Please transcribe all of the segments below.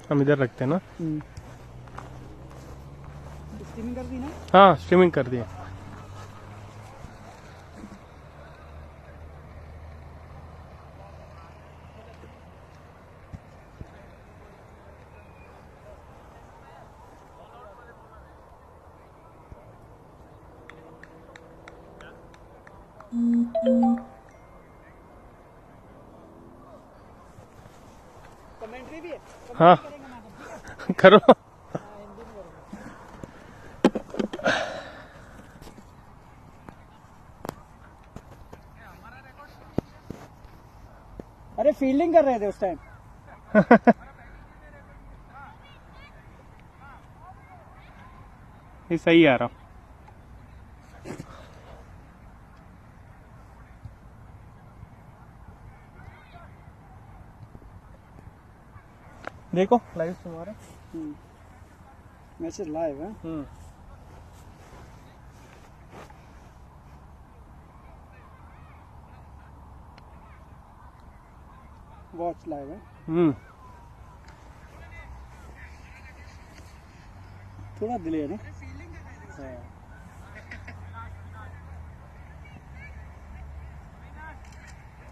हम इधर रखते हैं ना। स्ट्रीमिंग कर दी ना? हाँ स्ट्रीमिंग कर दिया। कमेंट्री भी है? हाँ करो। अरे फील्डिंग कर रहे थे उस टाइम। ये सही आ रहा। देखो लाइव तुम्हारा मैसेज लाइव है। वॉच लाइव है। थोड़ा डिले है ना?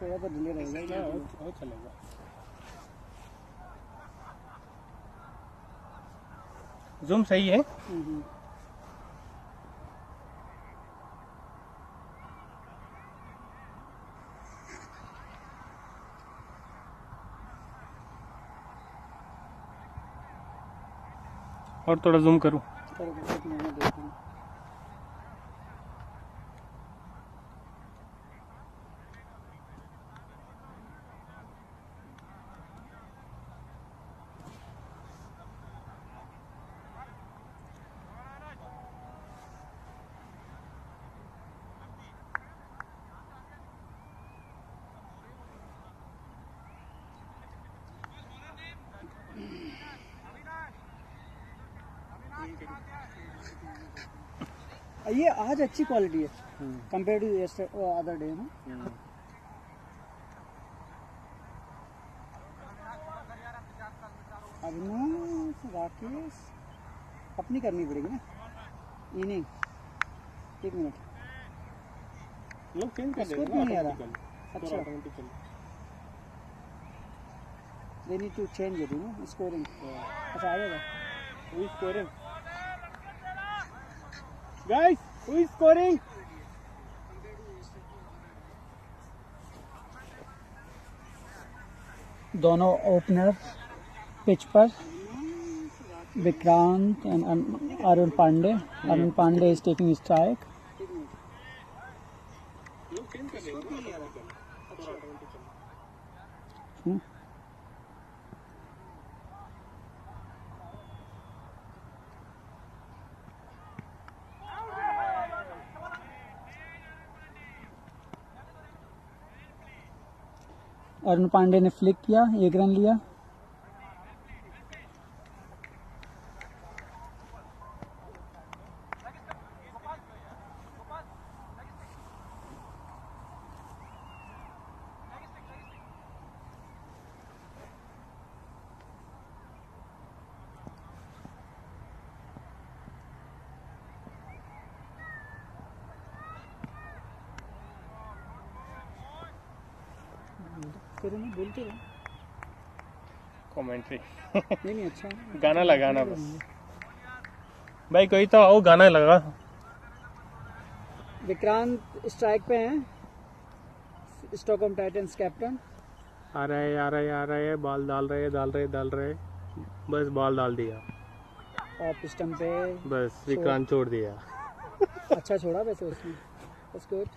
थोड़ा तो डिले रहेगा। और चलेगा। जूम सही है। और थोड़ा जूम करूं। ये आज अच्छी क्वालिटी है कंपेयर टू अदर डे ना। अविनाश राकेश अपनी करनी पड़ेगी ना इनिंग। एक मिनट लोग चेंज कर देंगे नहीं आ रहा। अच्छा they need to change it, you know, scoring. अच्छा आ जाएगा। Who is scoring? Guys, who is scoring? दोनों ओपनर पिच पर Vikrant and Arun Pandey. Arun Pandey is taking strike. Arun Pandey ने फ्लिक किया, 1 रन लिया। बोलते रहो कमेंट्री। नहीं अच्छा गाना लगाना बस भाई, कोई तो आओ गाना लगा। विक्रांत स्ट्राइक पे हैं, स्टॉकहोम टाइटंस कैप्टन। आ रहे आ रहे आ रहे बॉल डाल रहे बस बॉल डाल दिया ऑफ स्टंप पे बस विक्रांत छोड़ दिया। अच्छा छोड़ा वैसे उसने। That's good.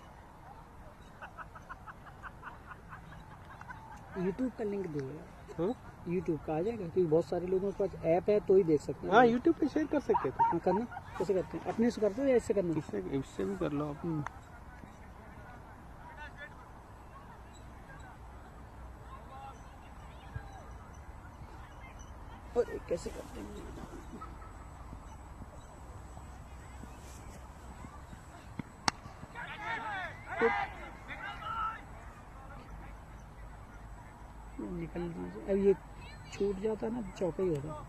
यूट्यूब का लिंक दो यार। यूट्यूब का आ जाएगा क्योंकि बहुत सारे लोगों के पास ऐप है तो ही देख सकते हैं। हाँ यूट्यूब पे शेयर कर सकते थे। हाँ करना कैसे करते हैं? अपने से करते हो या इससे करना? इससे भी कर लो आप। और कैसे करते हैं? निकल दीजिए अब ये छूट जाता ना चौका ही होता।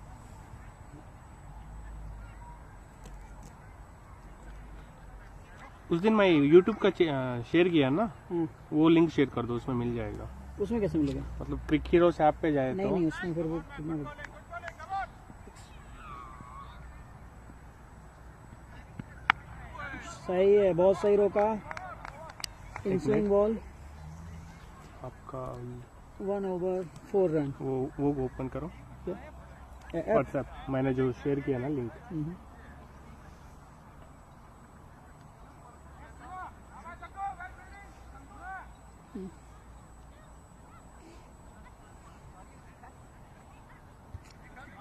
उस दिन मैं यूट्यूब का शेयर किया ना, हाँ, वो लिंक शेयर कर दो, उसमें मिल जाएगा। उसमें कैसे मिलेगा? मतलब CricHeroes ऐप पे जाए नहीं तो नहीं, उसमें फिर वो कितना सही है, बहुत सही रोका। इन स्विंग बॉल आपका 1 ओवर 4 रन। वो ओपन करो क्या व्हाट्सएप, मैंने जो शेयर किया ना लिंक।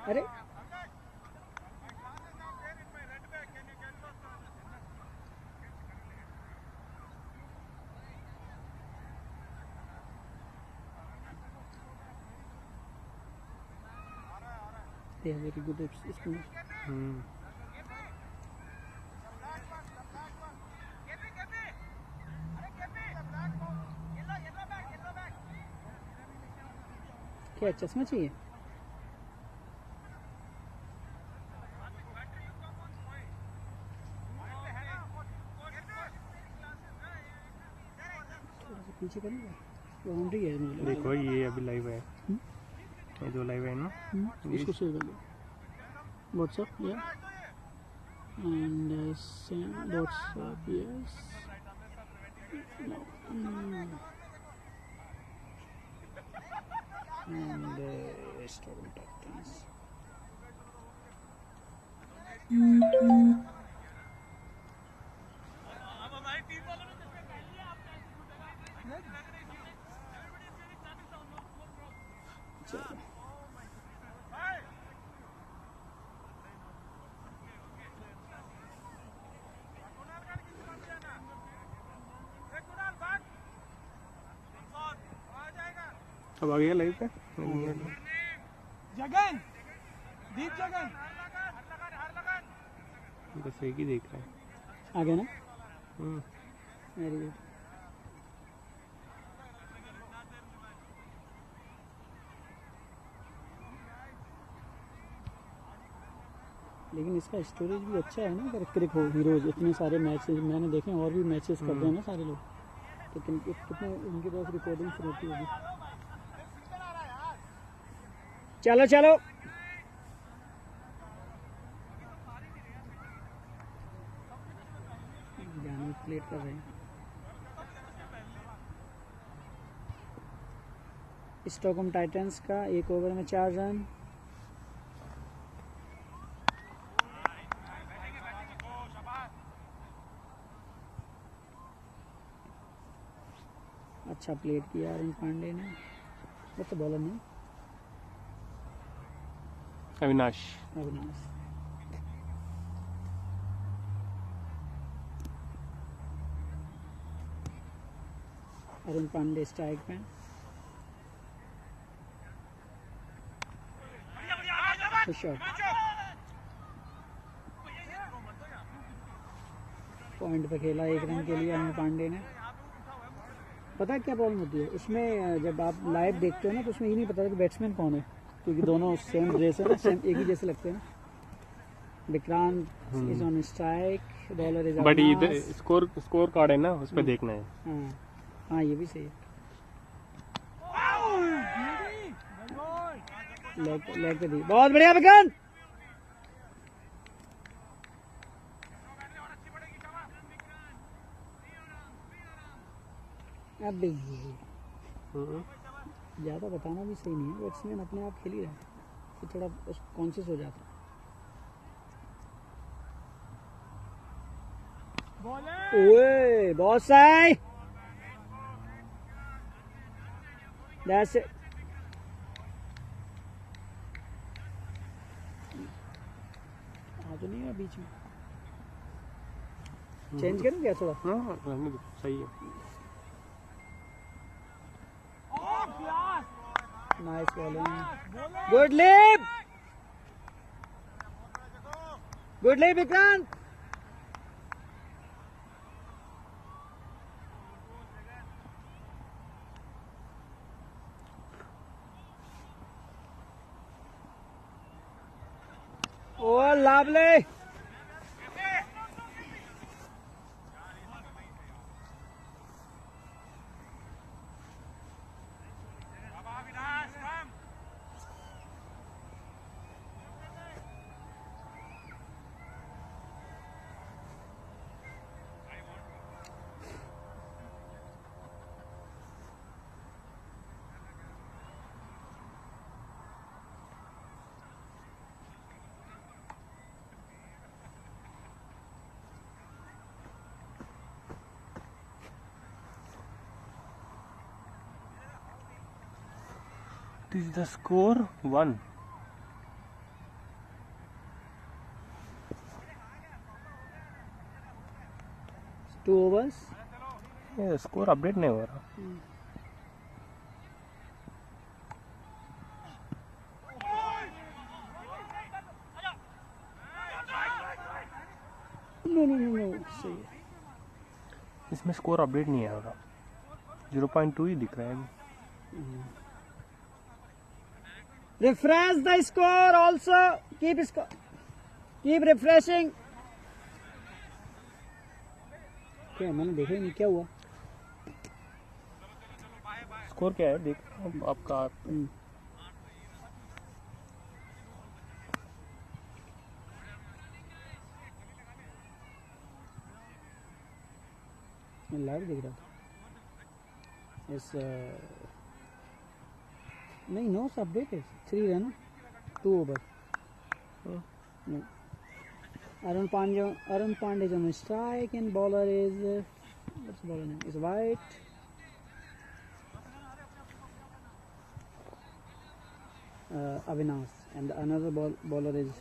अरे वेरी गुड स्पिनर। क्या चश्मा चाहिए? थोड़ा सा पीछे करेंगे, बाउंड्री है मुझे लग देखो ये अभी लाइव है, ये जो लाइव है ना, इसको शेयर कर दो व्हाट्सएप या and WhatsApp yes and Stockholm Titans. अब आ गया लाइव पे। जगन, दीप जगन बस एक ही देख रहा है। आ गया ना? Very good. लेकिन इसका स्टोरेज भी अच्छा है ना, अगर CricHeroes इतने सारे मैचेस मैंने देखे, और भी मैचेस करते हैं ना सारे लोग, तो कितने उनके पास रिकॉर्डिंग्स रहती होगी। चलो चलो जाने प्लेट कर रहे हैं। स्टॉकहोम टाइटंस का 1 ओवर में 4 रन। अच्छा प्लेट किया अरुण पांडे ने, वो तो बॉलर नहीं, अविनाश। अरुण पांडे स्ट्राइक पे। शॉट पॉइंट पे खेला 1 रन के लिए अरुण पांडे ने। पता है क्या प्रॉब्लम होती है उसमें, जब आप लाइव देखते हो ना तो उसमें ये नहीं पता कि बैट्समैन कौन है, क्योंकि दोनों सेम ड्रेस है ना, सेम एक ही जैसे लगते हैं ना। Vikrant is on strike, bowler is but इधर स्कोर कार्ड है ना, उस पर देखना है। हाँ हाँ, ये भी सही है। लेग पे दी, बहुत बढ़िया विक्रांत। अब ज़्यादा बताना भी सही नहीं है, बैट्समैन अपने आप खेल ही रहा है तो थोड़ा कॉन्शियस हो जाता है। ओए बहुत सही, दैट्स इट। हाँ तो नहीं है बीच में, चेंज करूँ क्या थोड़ा? हाँ सही है। Nice bowling, good leap, good leap Vikrant. Oh, lovely. This is the score 1. Two overs. ये स्कोर अपडेट नहीं हो रहा. No. सही है. इसमें स्कोर अपडेट नहीं हो रहा. 0.2 ही दिख रहा है. Refresh the score also. Keep refreshing. क्या मैंने देखा ही नहीं क्या हुआ. स्कोर क्या है देख आपका. मैं लाइव देख रहा था. इस नहीं नो अपडेट है. 3 run 2 over. Arun Pandey on strike and bowler is what's the bowler name? Is White. Avinash and another bowler is.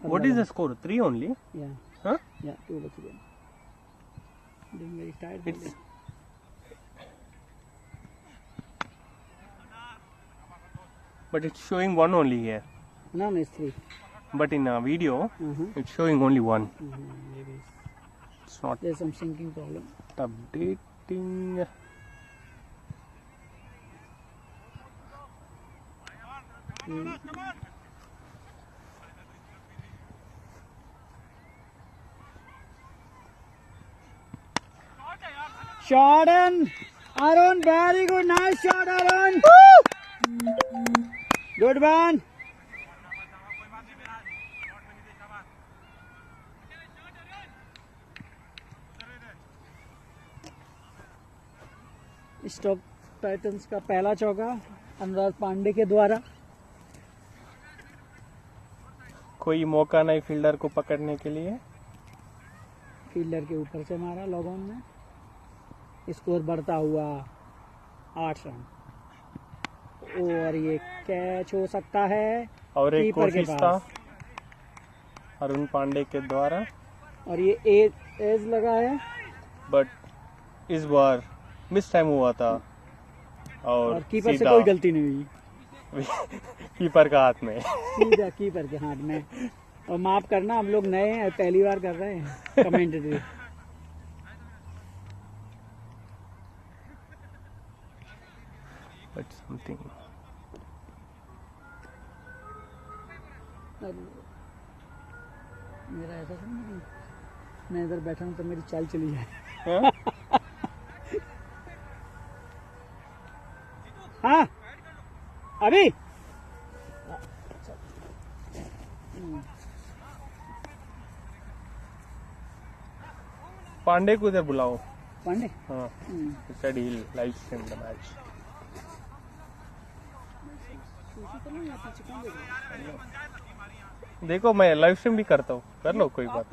What is the score? 3 only? Yeah. Huh? Yeah, 2 overs again. Being very tired. It's but it's showing 1 only here. No, it's 3. But in a video, it's showing only 1. Maybe It's not there's some syncing problem. updating. Shot in. Arun, very good. Nice shot, Arun. Good one. Stock Titans का पहला चौका अनुराग पांडे के द्वारा. कोई मौका नहीं fielder को पकड़ने के लिए. फील्डर के ऊपर से मारा लॉग ऑन में. स्कोर बढ़ता हुआ 8 रन. और ये कैच हो सकता है. और एक कीपर के कोशिश था पास. अरुण पांडे के द्वारा. और ये एज लगा है. बट इस बार मिस टाइम हुआ था और कीपर से सीधा कोई गलती नहीं हुई. कीपर का हाथ में. सीधा कीपर के हाथ में. और माफ करना हम लोग नए हैं, पहली बार कर रहे हैं कमेंटेटरी. But something. मेरा ऐसा समझ मैं इधर बैठा हूँ तो मेरी चाल चली जाए. हाँ? हाँ अभी पांडे को इधर बुलाओ. पांडे. हाँ. Said he'll live stream the match. देखो मैं लाइव स्ट्रीम भी करता हूँ. कर लो कोई बात.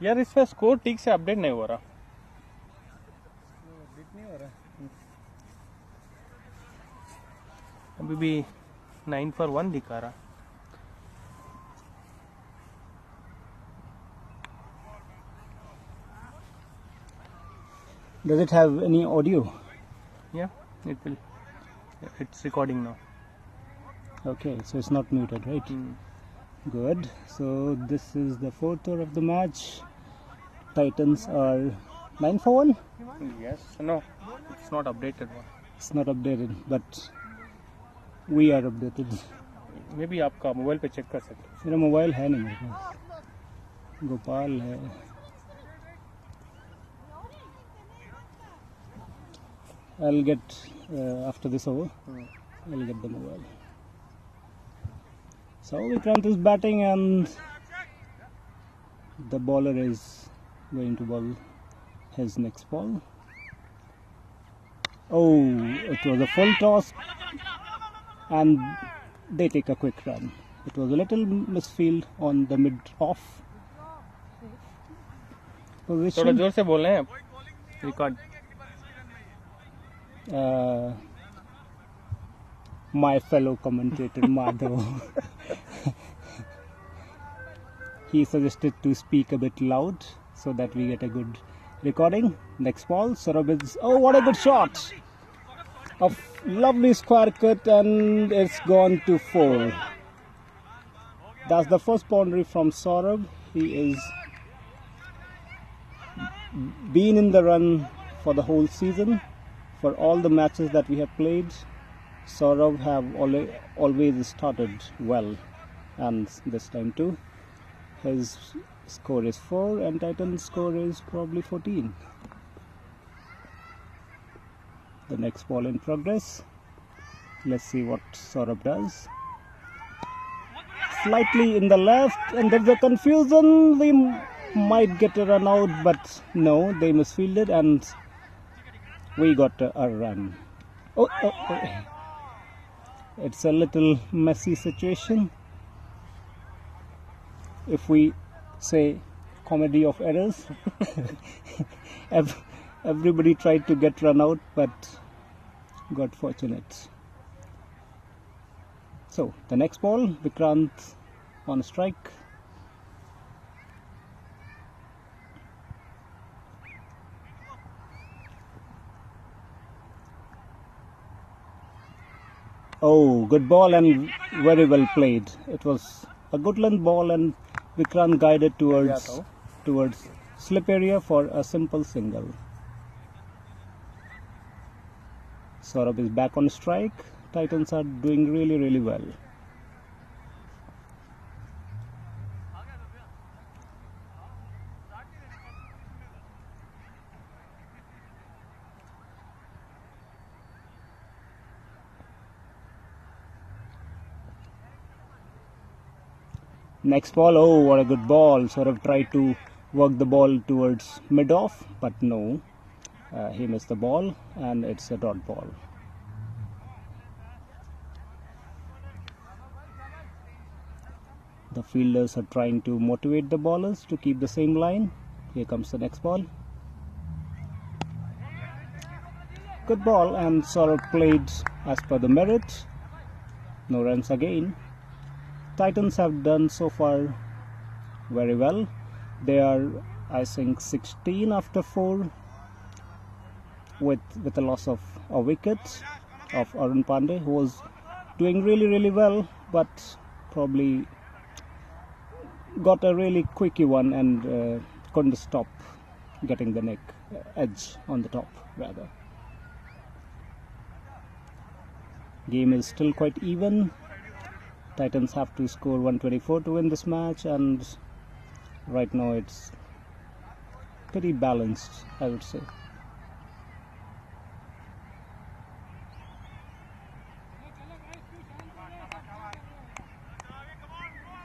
यार इसमें स्कोर ठीक से अपडेट नहीं हो रहा. अभी भी 9 for 1 दिखा रहा. Does it have any audio? Yeah, it will. It's recording now. Okay, so it's not muted, right? Good. So this is the fourth over of the match. Titans are 9 for 1. Yes. No, it's not updated one. It's not updated, but we are updated. Maybe आपका mobile पे check कर सकते. मेरा mobile है नहीं मेरे पास. गोपाल है. I'll get after this over. I'll get the mobile. So Vikrant is batting and the bowler is going to bowl his next ball. Oh, it was a full toss and they take a quick run. It was a little misfield on the mid-off position. थोड़ा जोर से बोल रहे हैं आप. Record. My fellow commentator Madhav, he suggested to speak a bit loud so that we get a good recording. Next ball, Saurabh is, oh what a good shot! A lovely square cut and it's gone to 4. That's the first boundary from Saurabh. He is been in the run for the whole season. For all the matches that we have played, Saurabh have always started well, and this time too. His score is 4 and Titan's score is probably 14. The next ball in progress. Let's see what Saurabh does. Slightly in the left, and there's a confusion. We might get a run out, but no, they misfielded and we got a run. Oh. It's a little messy situation. If we say comedy of errors, everybody tried to get run out, but got fortunate. So the next ball, Vikrant on strike. Oh, good ball and very well played. It was a good length ball and Vikrant guided towards slip area for a simple single. Saurabh is back on strike. Titans are doing really well. Next ball, oh what a good ball. Saurabh tried to work the ball towards mid-off, but no. He missed the ball and it's a dot ball. The fielders are trying to motivate the bowlers to keep the same line. Here comes the next ball. Good ball and Saurabh played as per the merit. No runs again. Titans have done so far very well. They are, I think, 16 after 4 with a loss of a wicket of Arun Pandey, who was doing really well, but probably got a really quickie one and couldn't stop getting the neck edge on the top rather. Game is still quite even. Titans have to score 124 to win this match, and right now it's pretty balanced, I would say.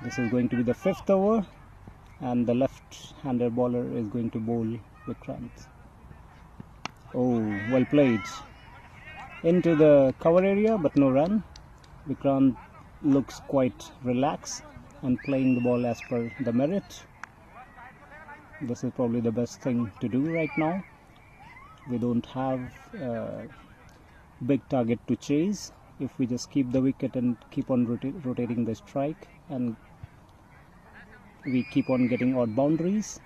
This is going to be the 5th over, and the left-hander bowler is going to bowl Vikrant. Oh, well played. Into the cover area, but no run. Vikrant looks quite relaxed and playing the ball as per the merit. This is probably the best thing to do right now. We don't have a big target to chase. If we just keep the wicket and keep on rotating the strike, and we keep on getting odd boundaries,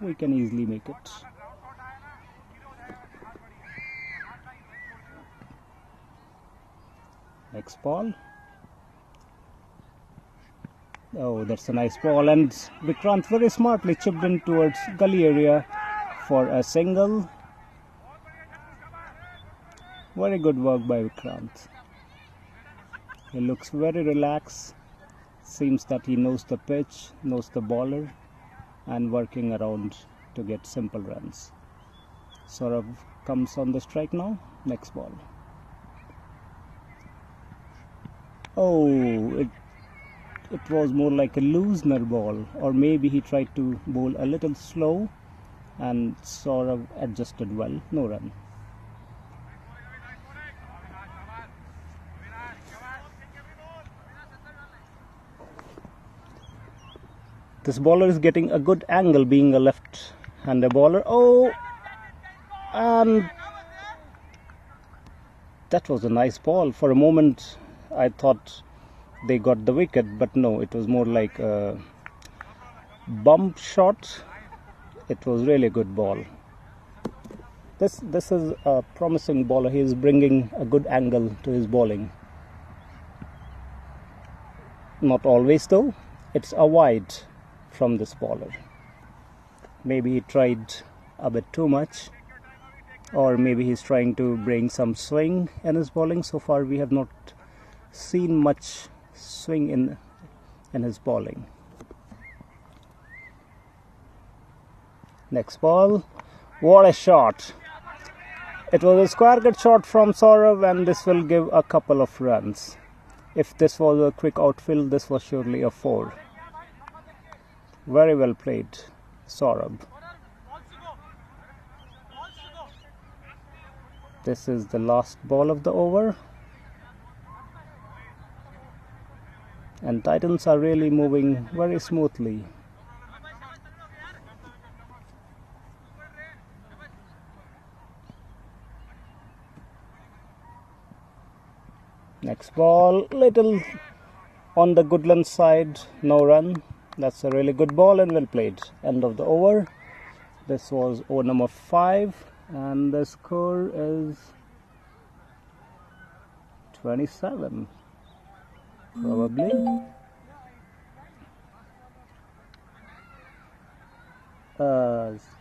we can easily make it. Next ball. Oh, that's a nice ball, and Vikrant very smartly chipped in towards gully area for a single. Very good work by Vikrant. He looks very relaxed. Seems that he knows the pitch, knows the bowler, and working around to get simple runs. Saurav comes on the strike now. Next ball. Oh, it was more like a loosener ball, or maybe he tried to bowl a little slow and Saurav adjusted well. No run. This bowler is getting a good angle, being a left-hander bowler. Oh, and that was a nice ball. For a moment I thought they got the wicket, but no, it was more like a bump shot. It was really a good ball. This is a promising bowler. He is bringing a good angle to his bowling. Not always though. It's a wide from this bowler. Maybe he tried a bit too much, or maybe he's trying to bring some swing in his bowling. So far we have not seen much swing in his bowling. Next ball. What a shot! It was a square cut shot from Saurav, and this will give a couple of runs. If this was a quick outfield, this was surely a 4. Very well played, Saurav. This is the last ball of the over, and Titans are really moving very smoothly. Next ball, little on the Goodland side, no run. That's a really good ball and well played. End of the over. This was over number 5, and the score is 27 probably.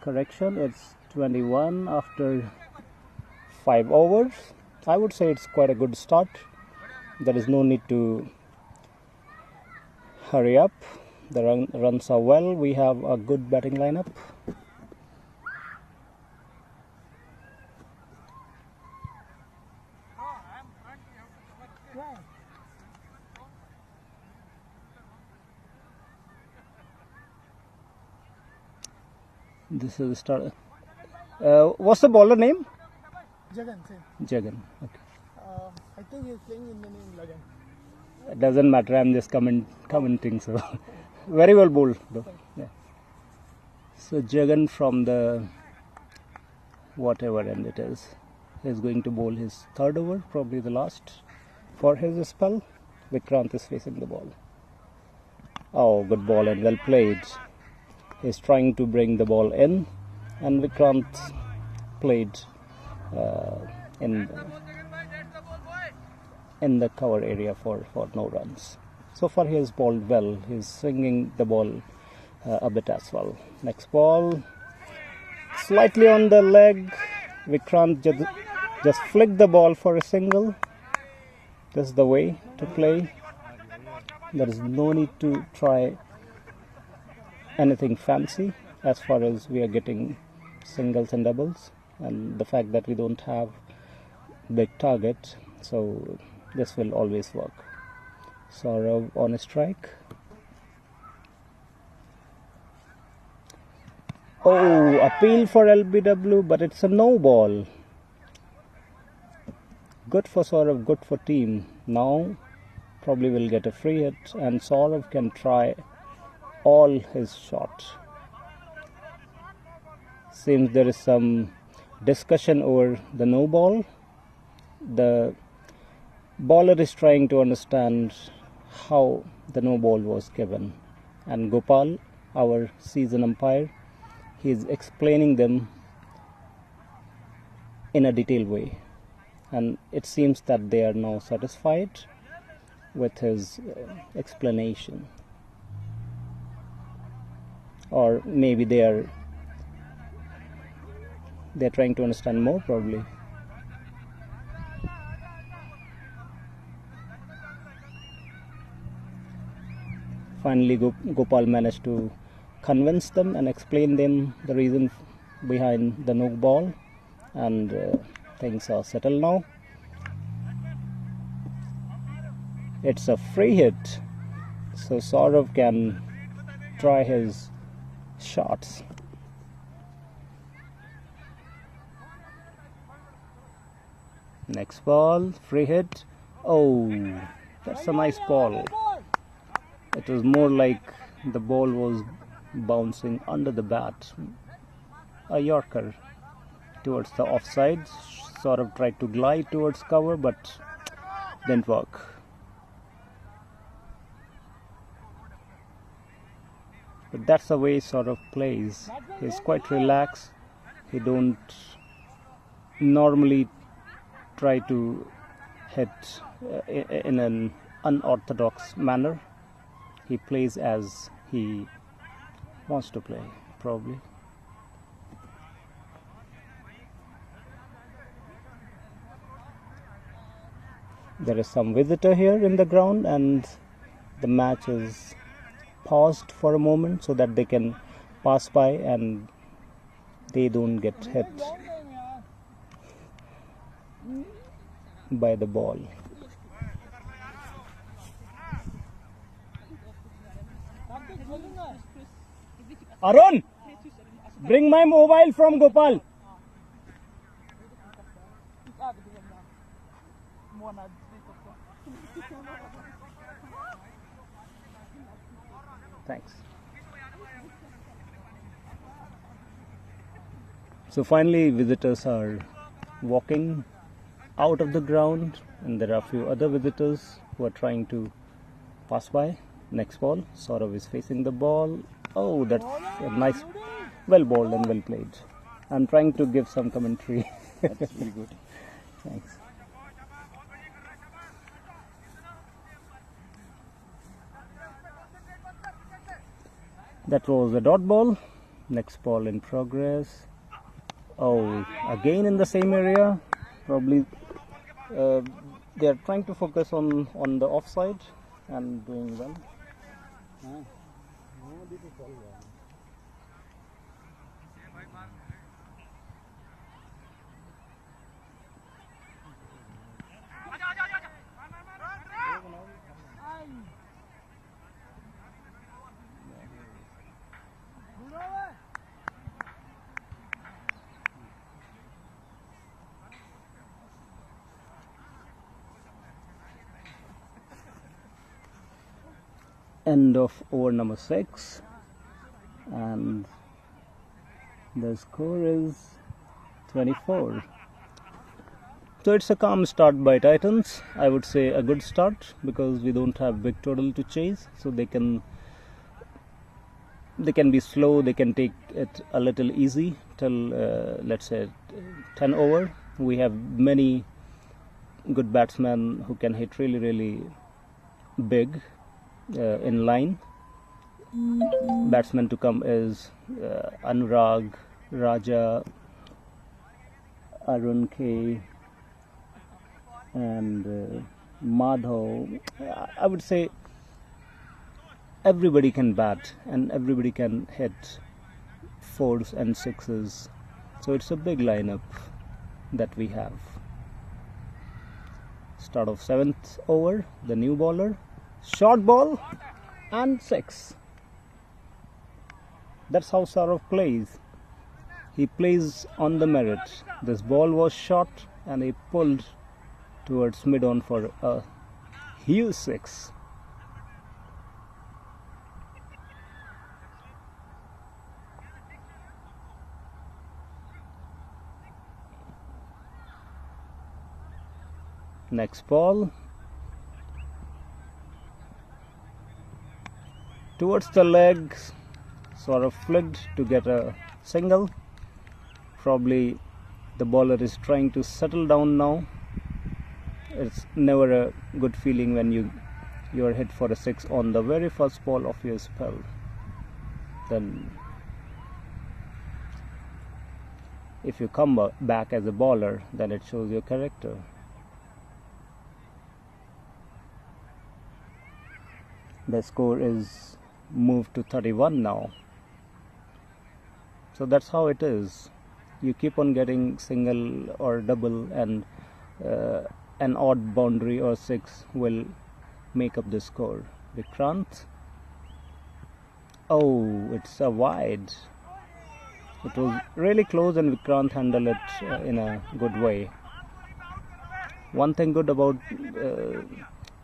Correction, it's 21 after 5 overs. I would say it's quite a good start. There is no need to hurry up. The runs are well. We have a good batting lineup. This is the start. What's the bowler name? Jagan. Jagan. Okay. I think he's playing in the name Lagan. It doesn't matter. I'm just commenting. So very well bowled though. Yeah. So Jagan from the whatever end it is going to bowl his 3rd over, probably the last for his spell. Vikrant is facing the ball. Oh, good ball and well played. He's trying to bring the ball in, and Vikrant played in the cover area for no runs. So far he has bowled well. He's swinging the ball a bit as well. Next ball, slightly on the leg. Vikrant just flicked the ball for a single. This is the way to play. There is no need to try anything fancy as far as we are getting singles and doubles, and the fact that we don't have big target, so this will always work. Saurav on a strike. Oh, appeal for LBW, but it's a no ball. Good for Saurav, good for team. Now probably will get a free hit, and Saurav can try all his shot. Seems there is some discussion over the no ball. The bowler is trying to understand how the no ball was given, and Gopal, our season umpire, he is explaining them in a detailed way, and it seems that they are now satisfied with his explanation, or maybe they're trying to understand more, probably. Finally, Gopal managed to convince them and explain them the reason behind the no ball, and things are settled now. It's a free hit, so Saurav can try his shots. Next ball, free hit. Oh, that's a nice ball. It was more like the ball was bouncing under the bat. A Yorker towards the offside. Sort of tried to glide towards cover, but didn't work. But that's the way he sort of plays. He's quite relaxed. He don't normally try to hit in an unorthodox manner. He plays as he wants to play, probably. There is some visitor here in the ground, and the match is paused for a moment so that they can pass by and they don't get hit by the ball. Arun, bring my mobile from Gopal. Thanks. So finally, visitors are walking out of the ground, and there are a few other visitors who are trying to pass by. Next ball, Saurav is facing the ball. Oh, that's a nice, well bowled and well played. I'm trying to give some commentary. That's very good. Thanks. That was a dot ball. Next ball in progress. Oh, again in the same area. Probably they are trying to focus on the offside and doing well. End of over number 6, and the score is 24. So it's a calm start by Titans. I would say a good start, because we don't have big total to chase, so they can be slow. They can take it a little easy till let's say 10 over. We have many good batsmen who can hit really big in line. Batsman to come is Anurag, Raja, Arun K, and Madhav. I would say everybody can bat and everybody can hit 4s and 6s. So it's a big lineup that we have. Start of 7th over, the new bowler. Short ball and 6. That's how Saurav plays. He plays on the merit. This ball was short and he pulled towards mid-on for a huge 6. Next ball. Towards the leg, sort of flicked to get a single. Probably the bowler is trying to settle down now. It's never a good feeling when you are hit for a 6 on the very first ball of your spell. Then if you come back as a bowler, then it shows your character. The score is moved to 31 now. So that's how it is. You keep on getting single or double, and an odd boundary or 6 will make up the score. Vikrant. Oh, it's a wide. It was really close and Vikrant handled it in a good way. One thing good about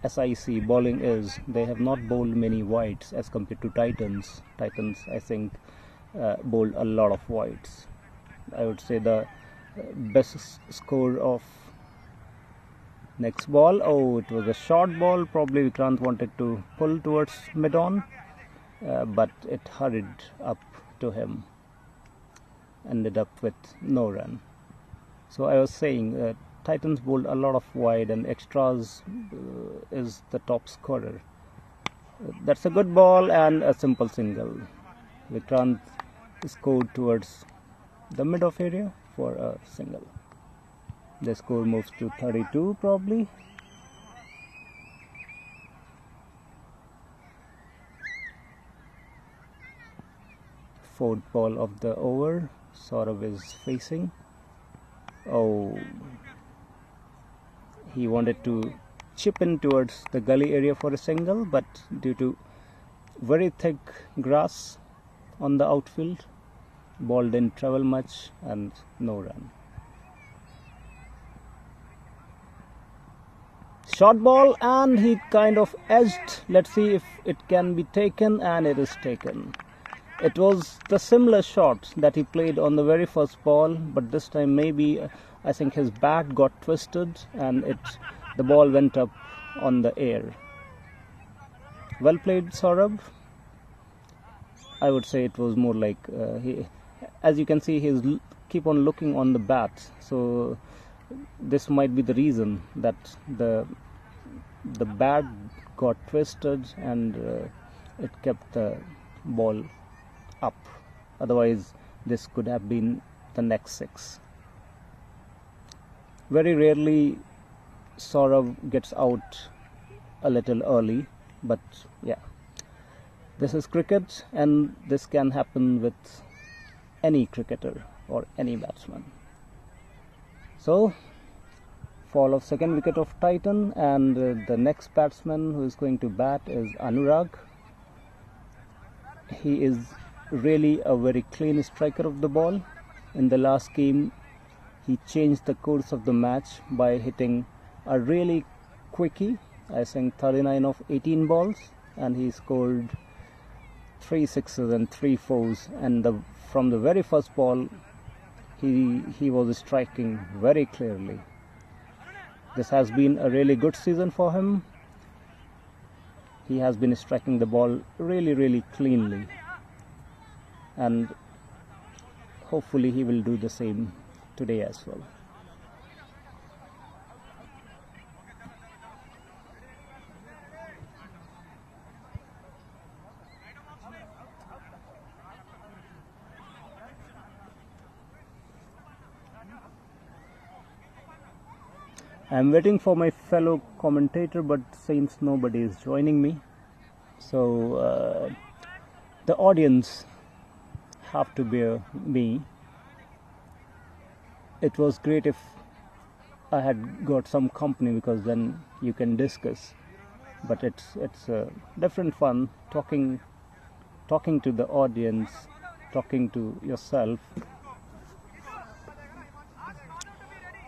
SIC bowling is they have not bowled many wides as compared to Titans. Titans, I think, bowled a lot of wides. I would say the best score of next ball. Oh, it was a short ball. Probably Vikrant wanted to pull towards mid-on, but it hurried up to him. Ended up with no run. So I was saying Titans bowled a lot of wide, and extras is the top scorer. That's a good ball and a simple single. Vikrant scored towards the mid-off area for a single. The score moves to 32 probably. Fourth ball of the over. Saurav is facing. Oh, he wanted to chip in towards the gully area for a single, but due to very thick grass on the outfield, ball didn't travel much and no run. Short ball, and he kind of edged. Let's see if it can be taken, and it is taken. It was the similar shot that he played on the very first ball, but this time maybe I think his bat got twisted and the ball went up on the air. Well played, Saurabh. I would say it was more like as you can see, he's keep on looking on the bat, so this might be the reason that the bat got twisted and it kept the ball up. Otherwise this could have been the next 6. Very rarely Saurav gets out a little early, but yeah, this is cricket and this can happen with any cricketer or any batsman. So fall of second wicket of Titan, and the next batsman who is going to bat is Anurag. He is really a very clean striker of the ball. In the last game he changed the course of the match by hitting a really quickie, I think 39 of 18 balls, and he scored 3 sixes and 3 fours, and from the very first ball he was striking very clearly. This has been a really good season for him. He has been striking the ball really cleanly, and hopefully he will do the same today as well. I am waiting for my fellow commentator, but seems nobody is joining me. So the audience have to bear me. It was great if I had got some company, because then you can discuss. But it's a different fun talking to the audience, talking to yourself.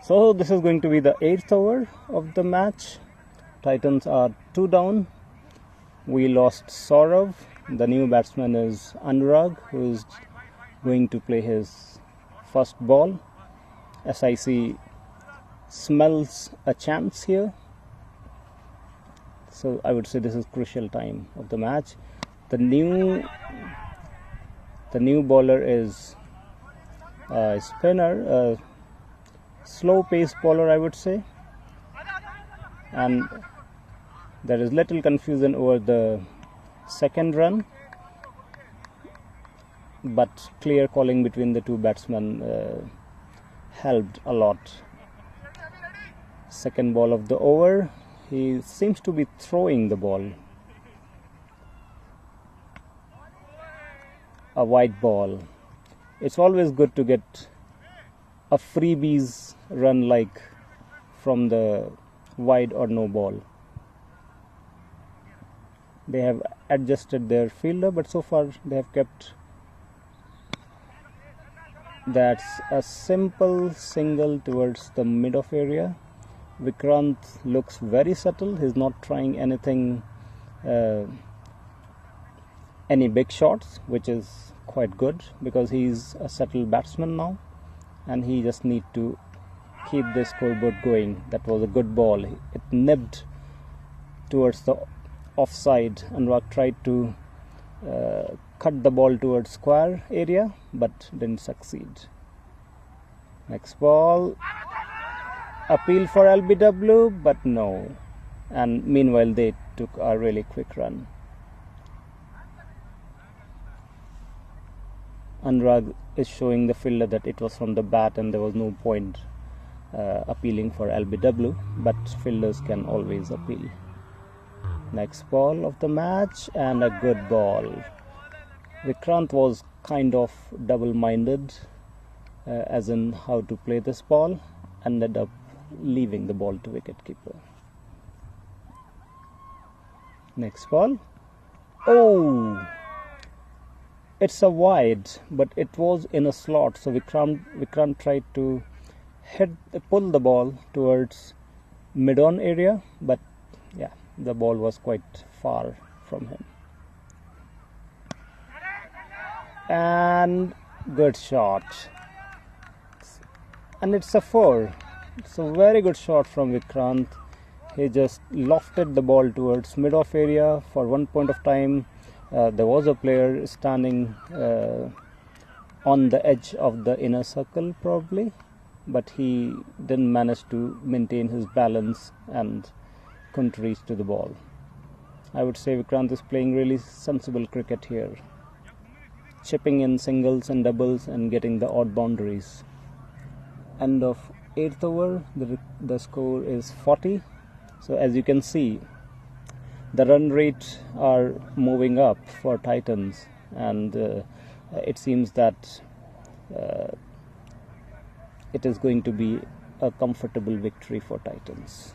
So this is going to be the 8th over of the match. Titans are 2 down. We lost Saurav. The new batsman is Anurag, who is going to play his first ball. SIC smells a chance here. So I would say this is crucial time of the match. The new bowler is a spinner, a slow pace bowler I would say, and there is little confusion over the second run, but clear calling between the two batsmen helped a lot. Second ball of the over, he seems to be throwing the ball. A wide ball. It's always good to get a freebies run like from the wide or no ball. They have adjusted their fielder, but so far they have kept. That's a simple single towards the mid-off area. Vikrant looks very subtle. He's not trying anything, any big shots, which is quite good because he's a settled batsman now, and he just need to keep the scoreboard going. That was a good ball. It nipped towards the offside. Anurag tried to cut the ball towards square area but didn't succeed. Next ball, appeal for LBW, but no, and meanwhile they took a really quick run. Anurag is showing the fielder that it was from the bat and there was no point appealing for LBW, but fielders can always appeal. Next ball of the match, and a good ball. Vikrant was kind of double-minded as in how to play this ball, ended up leaving the ball to wicketkeeper. Next ball. Oh! It's a wide, but it was in a slot, so Vikrant tried to pull the ball towards mid-on area, but yeah, the ball was quite far from him. And good shot. And it's a 4. It's a very good shot from Vikrant. He just lofted the ball towards mid-off area. For one point of time, there was a player standing on the edge of the inner circle probably, but he didn't manage to maintain his balance and couldn't reach to the ball. I would say Vikrant is playing really sensible cricket here, chipping in singles and doubles and getting the odd boundaries. End of 8th over, the score is 40. So as you can see, the run rate are moving up for Titans, and it seems that it is going to be a comfortable victory for Titans.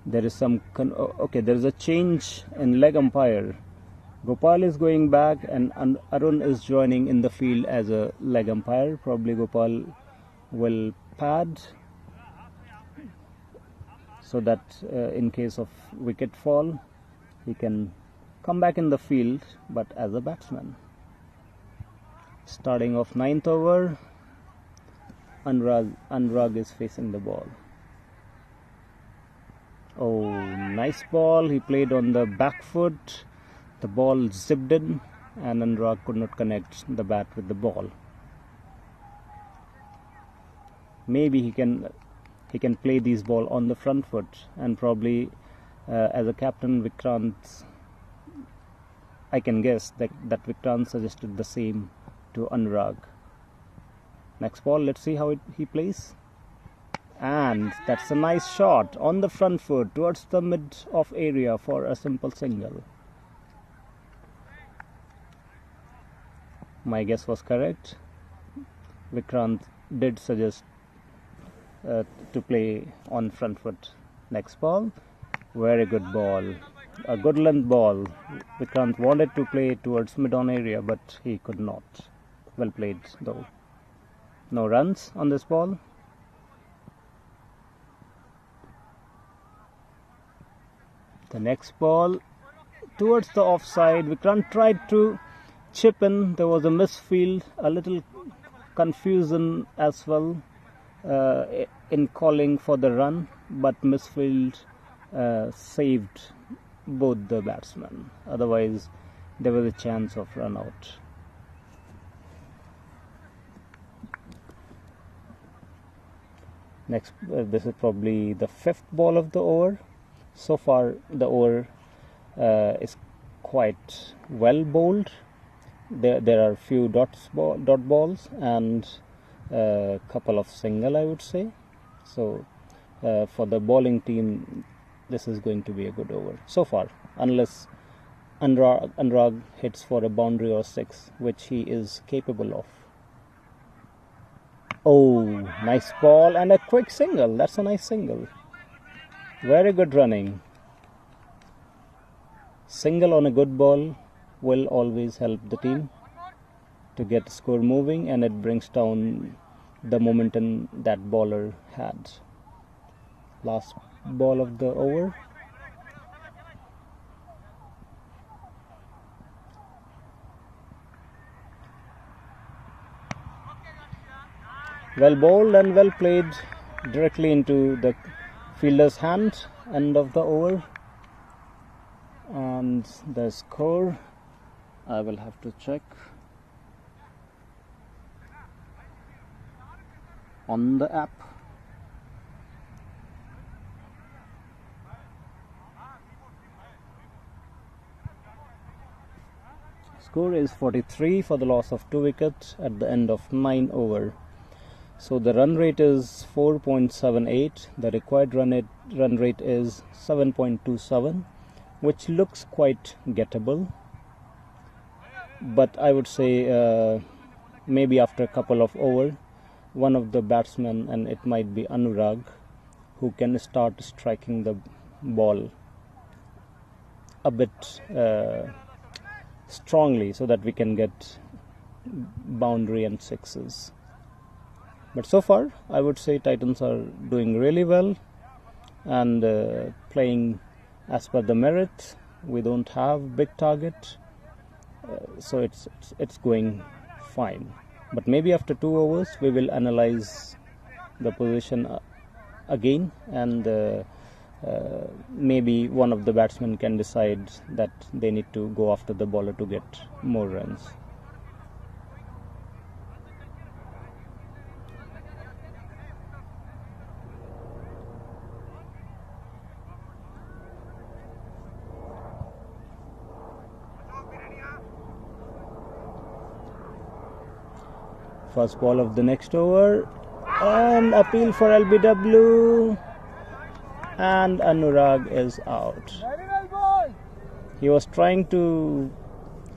There is there is a change in leg umpire. Gopal is going back and Arun is joining in the field as a leg umpire. Probably Gopal will pad so that in case of wicket fall, he can come back in the field, but as a batsman. Starting off 9th over, Anurag is facing the ball. Oh, nice ball. He played on the back foot. The ball zipped in and Anurag could not connect the bat with the ball. Maybe he can play these ball on the front foot, and probably as a captain Vikrant, I can guess that Vikrant suggested the same to Anurag. Next ball, let's see how he plays. And that's a nice shot on the front foot towards the mid-off area for a simple single. My guess was correct. Vikrant did suggest to play on front foot. Next ball, very good ball, a good length ball. Vikrant wanted to play towards mid-on area, but he could not. Well played though. No runs on this ball. The next ball towards the offside. Vikrant tried to chip in. There was a misfield, a little confusion as well in calling for the run, but misfield saved both the batsmen. Otherwise, there was a chance of run out. Next, this is probably the fifth ball of the over. So far, the over is quite well bowled. There are few dot balls and a couple of single, I would say. So for the bowling team, this is going to be a good over so far, unless Anurag hits for a boundary or six, which he is capable of. Oh, nice ball and a quick single. That's a nice single. Very good running. Single on a good ball will always help the team to get the score moving, and it brings down the momentum that bowler had. Last ball of the over. Well bowled and well played directly into the fielder's hand. End of the over. And the score, I will have to check on the app. Score is 43 for the loss of 2 wickets at the end of 9 over. So the run rate is 4.78. The required run rate is 7.27, which looks quite gettable. But I would say maybe after a couple of overs, one of the batsmen, and it might be Anurag, who can start striking the ball a bit strongly so that we can get boundary and sixes. But so far, I would say Titans are doing really well and playing as per the merit. We don't have big target, so it's going fine. But maybe after 2 overs, we will analyze the position again, and maybe one of the batsmen can decide that they need to go after the bowler to get more runs. First ball of the next over, and appeal for LBW, and Anurag is out. He was trying to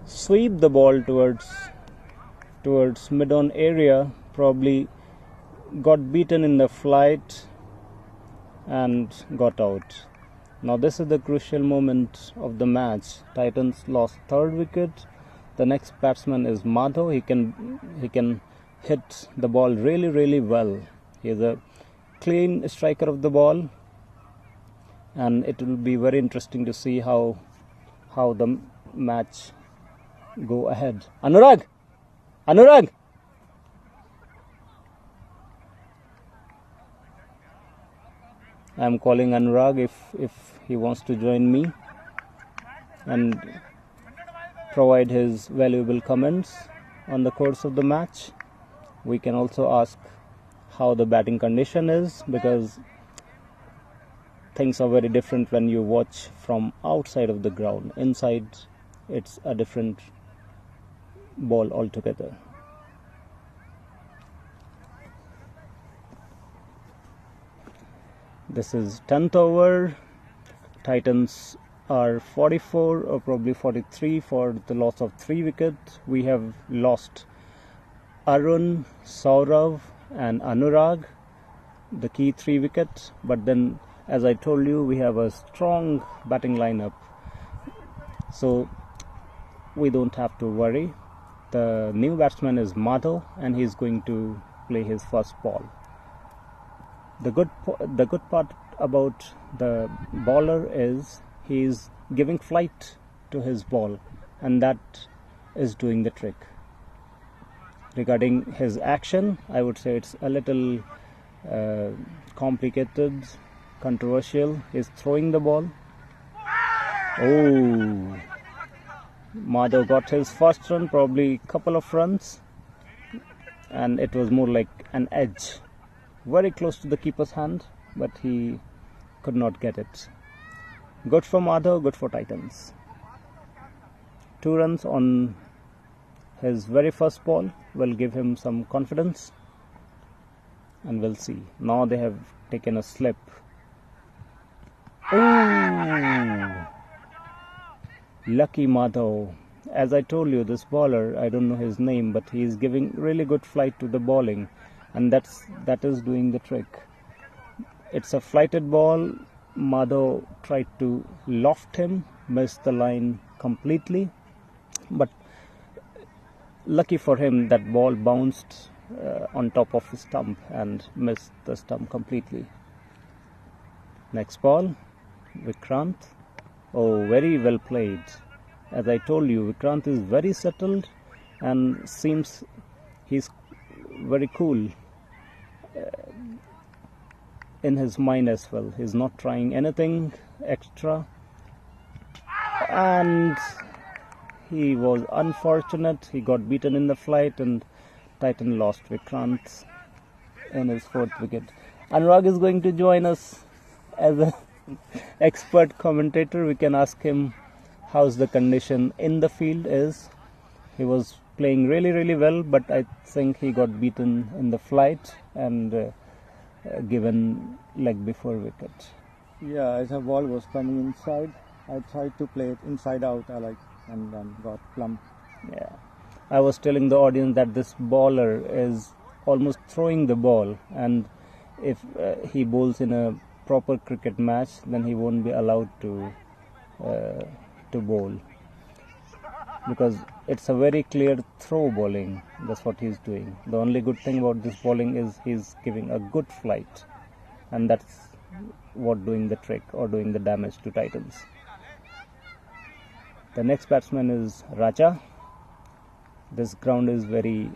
sweep the ball towards mid-on area, probably got beaten in the flight and got out. Now this is the crucial moment of the match. Titans lost 3rd wicket. The next batsman is Madhav. He can hit the ball really well. He is a clean striker of the ball, and it will be very interesting to see how the match go ahead. Anurag! I am calling Anurag if he wants to join me and provide his valuable comments on the course of the match. We can also ask how the batting condition is, because things are very different when you watch from outside of the ground. Inside, it's a different ball altogether. This is 10th over. Titans are 44 or probably 43 for the loss of 3 wickets. We have lost Arun, Saurav and Anurag, the key 3 wickets, but then, as I told you, we have a strong batting lineup, so we don't have to worry. The new batsman is Madhav, and he's going to play his first ball. The good part about the bowler is he is giving flight to his ball, and that is doing the trick. Regarding his action, I would say it's a little complicated, controversial. He's throwing the ball. Oh, Madhav got his first run, probably a couple of runs, and it was more like an edge, very close to the keeper's hand, but he could not get it. Good for Madhav, good for Titans. 2 runs on his very first ball will give him some confidence, and we'll see. Now they have taken a slip. Oh, lucky Madhav. As I told you, this bowler, I don't know his name, but he is giving really good flight to the bowling, and that is doing the trick. It's a flighted ball. Madhav tried to loft him, missed the line completely, but lucky for him that ball bounced on top of the stump and missed the stump completely. Next ball, Vikrant. Oh, very well played. As I told you, Vikrant is very settled and seems he's very cool in his mind as well. He's not trying anything extra, and he was unfortunate. He got beaten in the flight, and Titan lost Vikrant in his 4th wicket. Anurag is going to join us as an expert commentator. We can ask him how's the condition in the field is. He was playing really well, but I think he got beaten in the flight and given leg before wicket. Yeah, as the ball was coming inside, I tried to play it inside out, and then got plump. Yeah, I was telling the audience that this bowler is almost throwing the ball, and if he bowls in a proper cricket match, then he won't be allowed to bowl, because it's a very clear throw bowling. That's what he's doing. The only good thing about this bowling is he's giving a good flight, and that's what doing the trick or doing the damage to Titans. The next batsman is Raja. This ground is very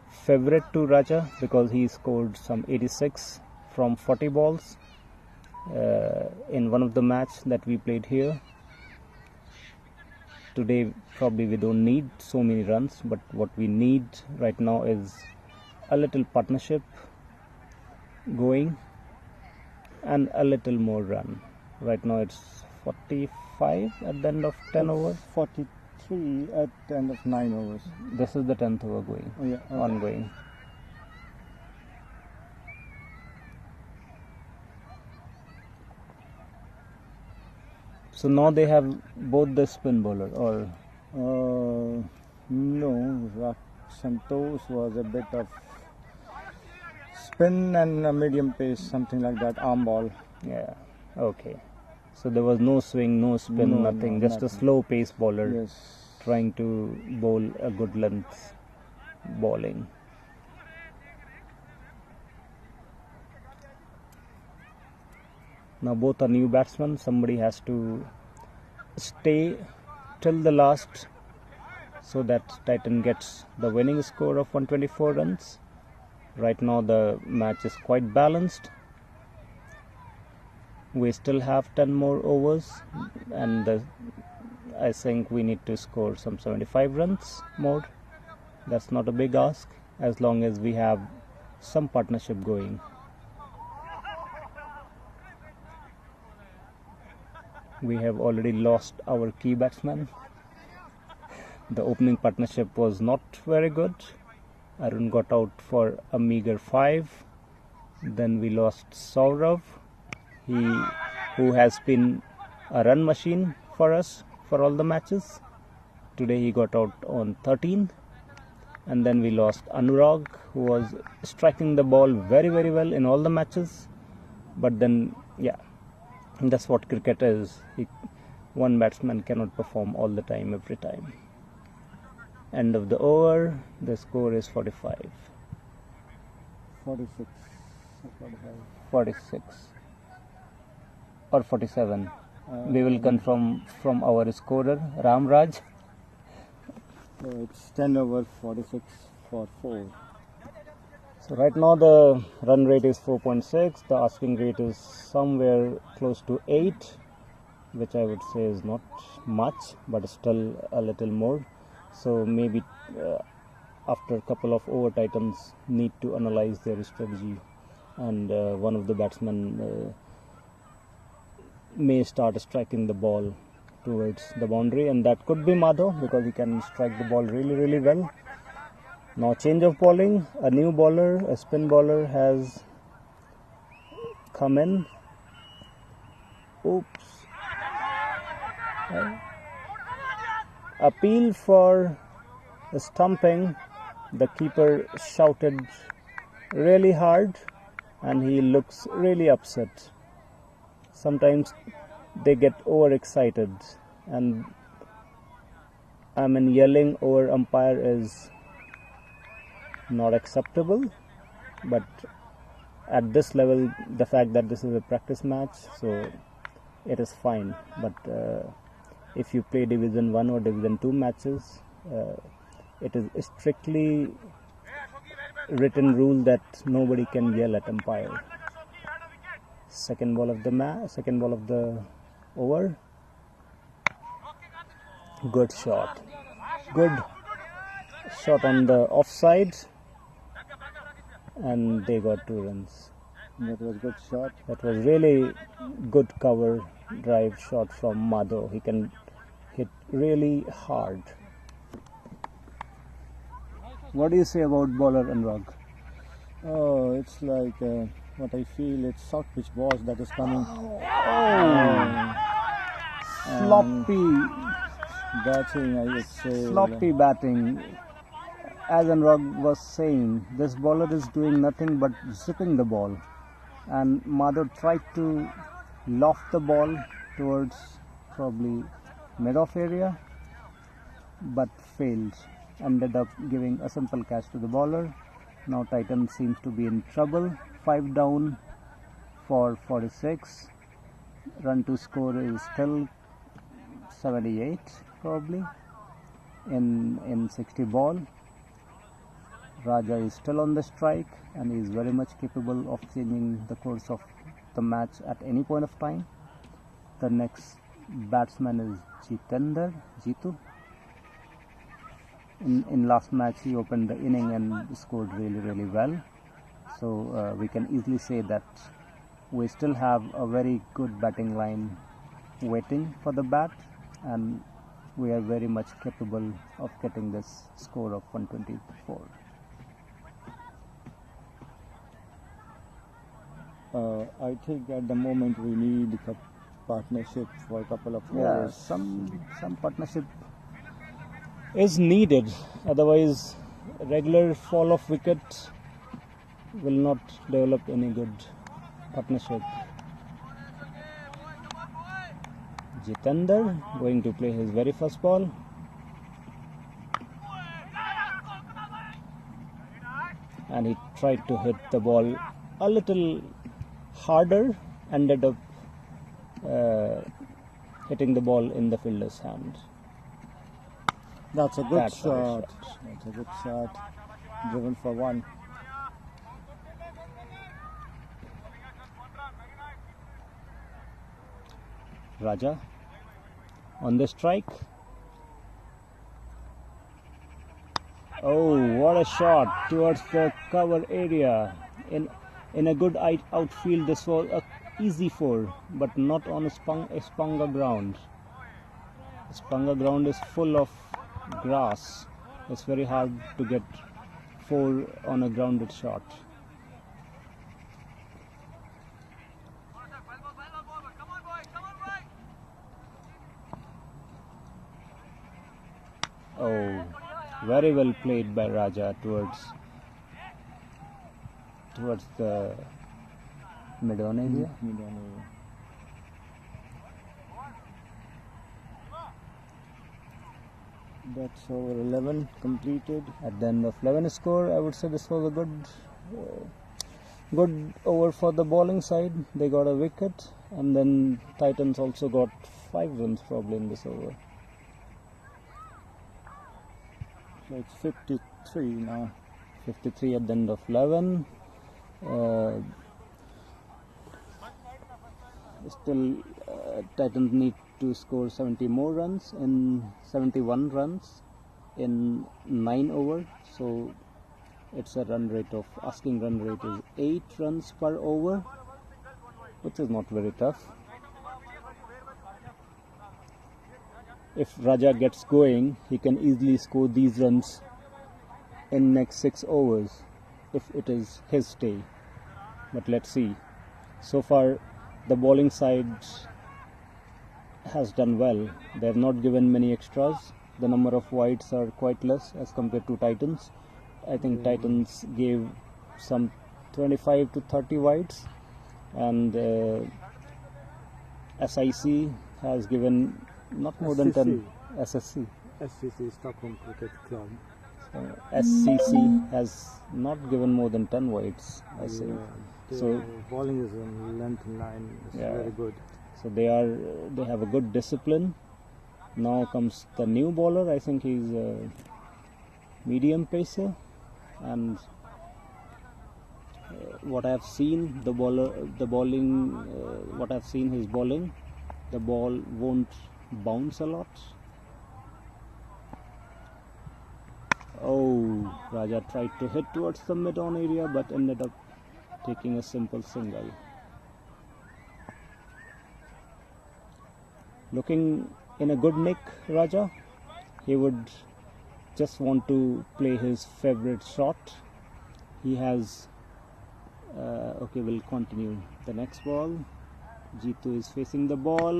favorite to Raja because he scored some 86 from 40 balls in one of the match that we played here. Today probably we don't need so many runs, but what we need right now is a little partnership going and a little more run. Right now it's 45 at the end of 10 overs. 43 at the end of 9 overs. This is the 10th over going. Oh, yeah, okay. Ongoing. So now they have both the spin bowler, or No, Santos was a bit of spin and a medium pace, something like that, arm ball. yeah, okay. So there was no swing, no spin, No, nothing. no, Just nothing. a slow pace bowler Yes. trying to bowl a good length bowling. Now both are new batsmen. Somebody has to stay till the last so that Titan gets the winning score of 124 runs. Right now the match is quite balanced. We still have 10 more overs, and I think we need to score some 75 runs more. That's not a big ask as long as we have some partnership going. We have already lost our key batsman. The opening partnership was not very good. Arun got out for a meager 5. Then we lost Saurav, who has been a run machine for us for all the matches. Today he got out on 13. And then we lost Anurag, who was striking the ball very well in all the matches. But then, yeah, that's what cricket is. One batsman cannot perform all the time, every time. End of the over, the score is 45. 46 or 45. 46 or 47. We will confirm from our scorer Ramraj. So it's 10 over 46 for 4. So right now the run rate is 4.6. The asking rate is somewhere close to 8, which I would say is not much, but still a little more. So maybe after a couple of over, Titans need to analyze their strategy, and one of the batsmen may start striking the ball towards the boundary, and that could be Madhav, because he can strike the ball really well. Now change of bowling. A new bowler, a spin bowler has come in. Oops. Appeal for stumping. The keeper shouted really hard and he looks really upset. Sometimes they get overexcited, and yelling over umpire is not acceptable, but at this level, the fact that this is a practice match, so it is fine. But if you play Division 1 or Division 2 matches, it is strictly written rule that nobody can yell at umpire. Second ball of the over. Good shot on the offside, and they got 2 runs. That was good shot. That was really good cover drive shot from Madhav. He can hit really hard. What do you say about bowler Anurag? Oh, it's like what I feel, it's short pitch balls that is coming. Sloppy Batting, I would say. sloppy batting. As Anurag was saying, this bowler is doing nothing but zipping the ball, and Madhav tried to loft the ball towards probably mid-off area, but failed. Ended up giving a simple catch to the bowler. Now Titan seems to be in trouble. 5 down for 46. Run to score is still 78 probably in 60 ball. Raja is still on the strike, and he is very much capable of changing the course of the match at any point of time. The next batsman is Jitu. In last match he opened the inning and scored really well. So we can easily say that we still have a very good batting line waiting for the bat, and we are very much capable of getting this score of 124. I think at the moment we need a partnership for a couple of overs. Some partnership is needed, otherwise regular fall of wicket will not develop any good partnership. Jitender going to play his very first ball. And he tried to hit the ball a little harder, ended up hitting the ball in the fielder's hand. That's a good That's a good shot. That's a good shot. Driven for 1. Raja on the strike. Oh, what a shot towards the cover area. In a good outfield, this was a easy 4, but not on Spanga ground. Spanga ground is full of grass. It's very hard to get 4 on a grounded shot. Oh, very well played by Raja towards the mid-on area. That's over 11 completed. At the end of 11 score, I would say this was a good Good over for the bowling side. They got a wicket, and then Titans also got 5 runs probably in this over. So it's 53 now. 53 at the end of 11. Still, Titans need to score 70 more runs in 71 runs in 9 overs. So it's a run rate of asking run rate is 8 runs per over, which is not very tough. If Raja gets going, he can easily score these runs in next 6 overs if it is his stay. But let's see. So far the bowling side has done well. They have not given many extras. The number of wides are quite less as compared to Titans. I think Titans gave some 25 to 30 wides, and SIC has given not more than 10. SSC. SCC, Stockholm Cricket Club. SCC has not given more than 10 wides, I say. So bowling is on length line. It's very good. So they have a good discipline. Now comes the new bowler. I think he's a medium pacer, and what I have seen his bowling, the ball won't bounce a lot. Oh, Raja tried to hit towards the mid-on area but ended up taking a simple single. Looking in a good nick, Raja. He would just want to play his favorite shot. He has okay, we'll continue. The next ball, Jitu is facing the ball.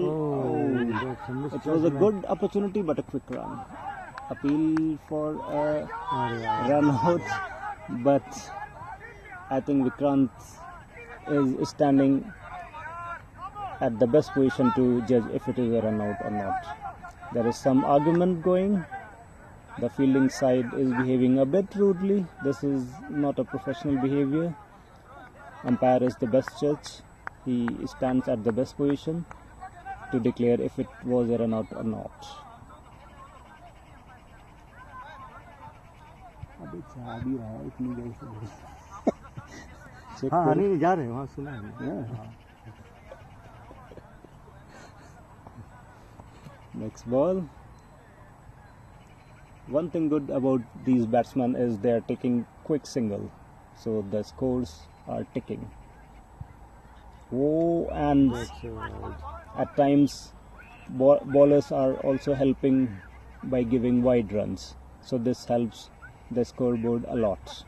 It was a good opportunity but a quick run. Appeal for a run out, but I think Vikrant is standing at the best position to judge if it is a run out or not. There is some argument going. The fielding side is behaving a bit rudely. This is not a professional behavior. Umpire is the best judge. He stands at the best position to declare if it was a run out or not. नहीं जा रहे वहाँ सुना है. Next ball. One thing good about these batsmen is they are taking quick single, so the scores are ticking. Oh, and at times bowlers are also helping by giving wide runs, so this helps the scoreboard a lot.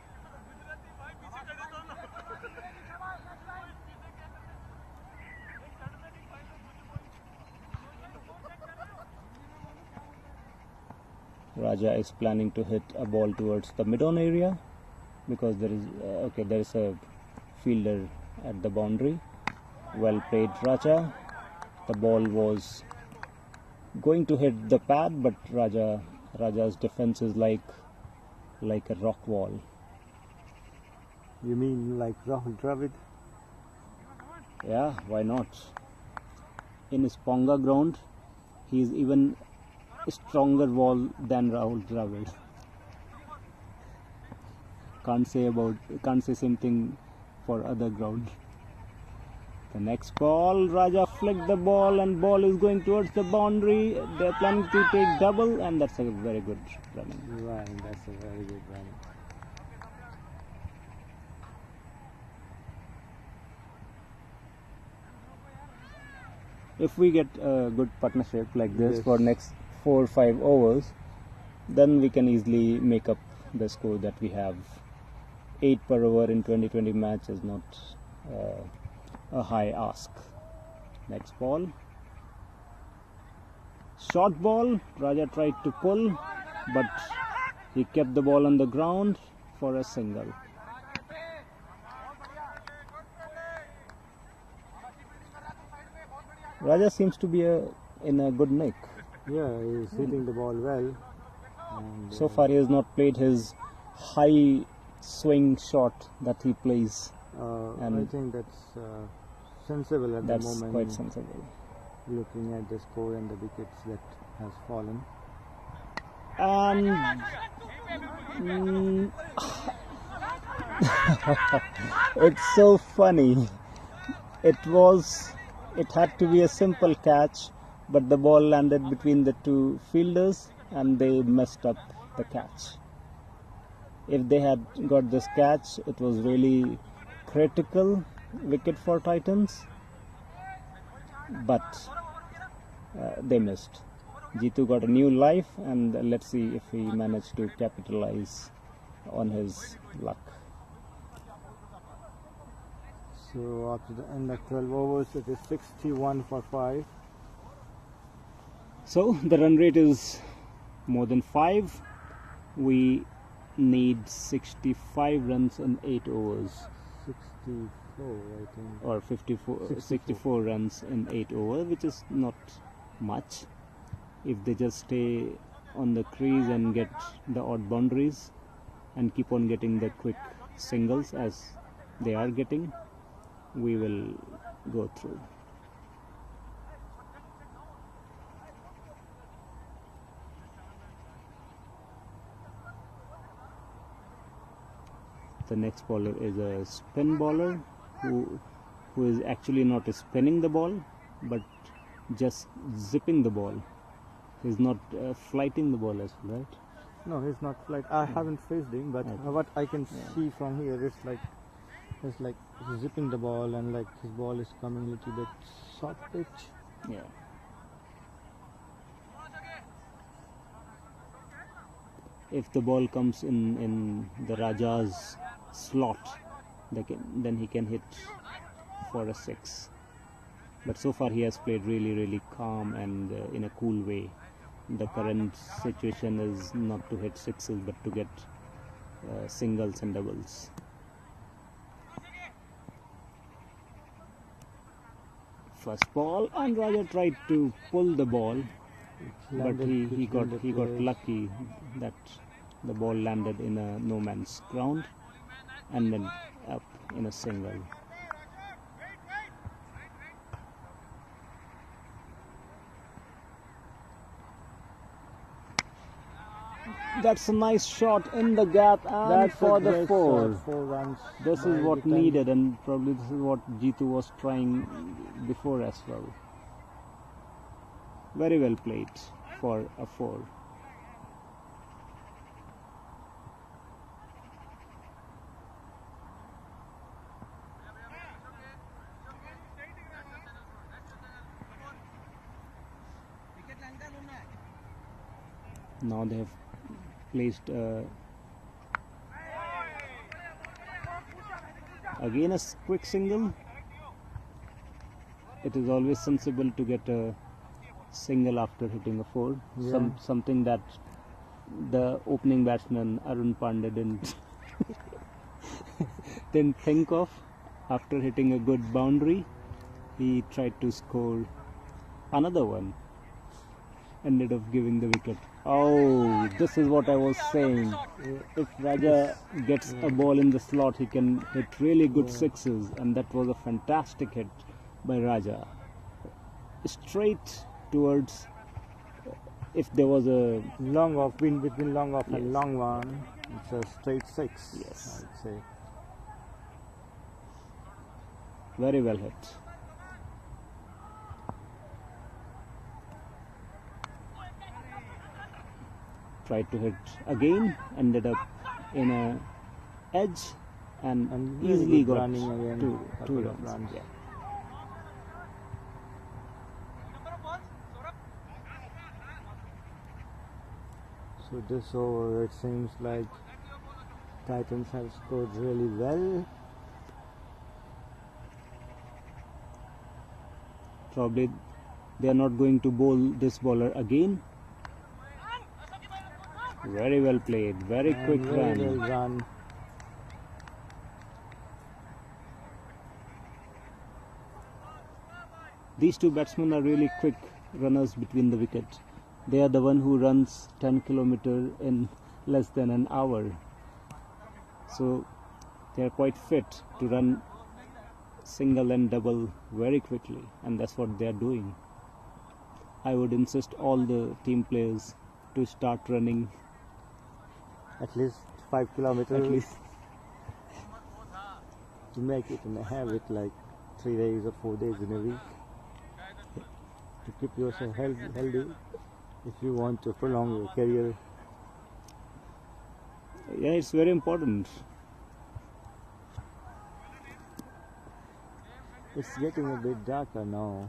Raja is planning to hit a ball towards the mid-on area because there is a fielder at the boundary. Well played, Raja. The ball was going to hit the pad, but Raja's defense is like a rock wall. You mean like Rahul Dravid? Yeah, why not? In his Ponga ground, he is even a stronger wall than Rahul Dravid. Can't say same thing for other ground. The next ball, Raja flicked the ball and ball is going towards the boundary. They're planning to take double, and that's a very good running. Right, that's a very good run. If we get a good partnership like this for next 4 or 5 overs, then we can easily make up the score that we have. 8 per over in 2020 match is not a high ask. Next ball, short ball. Raja tried to pull, but he kept the ball on the ground for a single. Raja seems to be in a good nick. Yeah, he's hitting the ball well. And, so far he has not played his high swing shot that he plays I And think that's sensible at the that's moment. quite sensible. Looking at the score and the wickets that has fallen. And it's so funny. It had to be a simple catch, but the ball landed between the two fielders and they messed up the catch. If they had got this catch, it was really critical wicket for Titans, but they missed. Jitu got a new life, and let's see if he managed to capitalize on his luck. So after the end of 12 overs, it is 61 for 5. So the run rate is more than 5. We need 65 runs in 8 overs, 64, I think. or 64 runs in 8 overs, which is not much. If they just stay on the crease and get the odd boundaries and keep on getting the quick singles as they are getting, we will go through. The next bowler is a spin bowler who is actually not spinning the ball but just zipping the ball. He's not flighting the ball as well, right? No, he's not flight. I haven't faced him, but Okay. what I can see from here, it's like he's zipping the ball, and like his ball is coming a little bit soft pitch. Yeah. If the ball comes in the Raja's slot, then he can hit for a 6. But so far he has played really calm and in a cool way. The current situation is not to hit 6s but to get singles and doubles. First ball, and Raja tried to pull the ball, but he got lucky that the ball landed in a no man's ground and then up in a single. That's a nice shot in the gap, and That's for a the great 4. shot, 4 runs. This by is what the time. needed, and probably this is what Jitu was trying before as well. Very well played for a 4. Now they have placed again a quick single. It is always sensible to get a single after hitting a 4. Yeah. Something that the opening batsman Arun Pandey didn't think of. After hitting a good boundary, he tried to score another one. Ended up giving the wicket. Oh, this is what I was saying. If Raja gets a ball in the slot, he can hit really good 6s, and that was a fantastic hit by Raja. Straight towards, if there was a Long off, in between long off and Yes. long one, it's a straight 6. Yes. I'd say. very well hit. Tried to hit again, ended up in a edge, and And really easily good got running again, two couple of runs. runs. Yeah. So this over, it seems like Titans have scored really well. Probably they are not going to bowl this bowler again. Very well played, very And quick very run. well run. These two batsmen are really quick runners between the wicket. They are the one who runs 10 kilometers in less than an hour. So They are quite fit to run single and double very quickly, and that's what they are doing. I would insist all the team players to start running At least 5 kilometers. at least. To make it in a habit, like 3 days or 4 days in a week. To keep yourself healthy if you want to prolong your career. Yeah, it's very important. It's getting a bit darker now,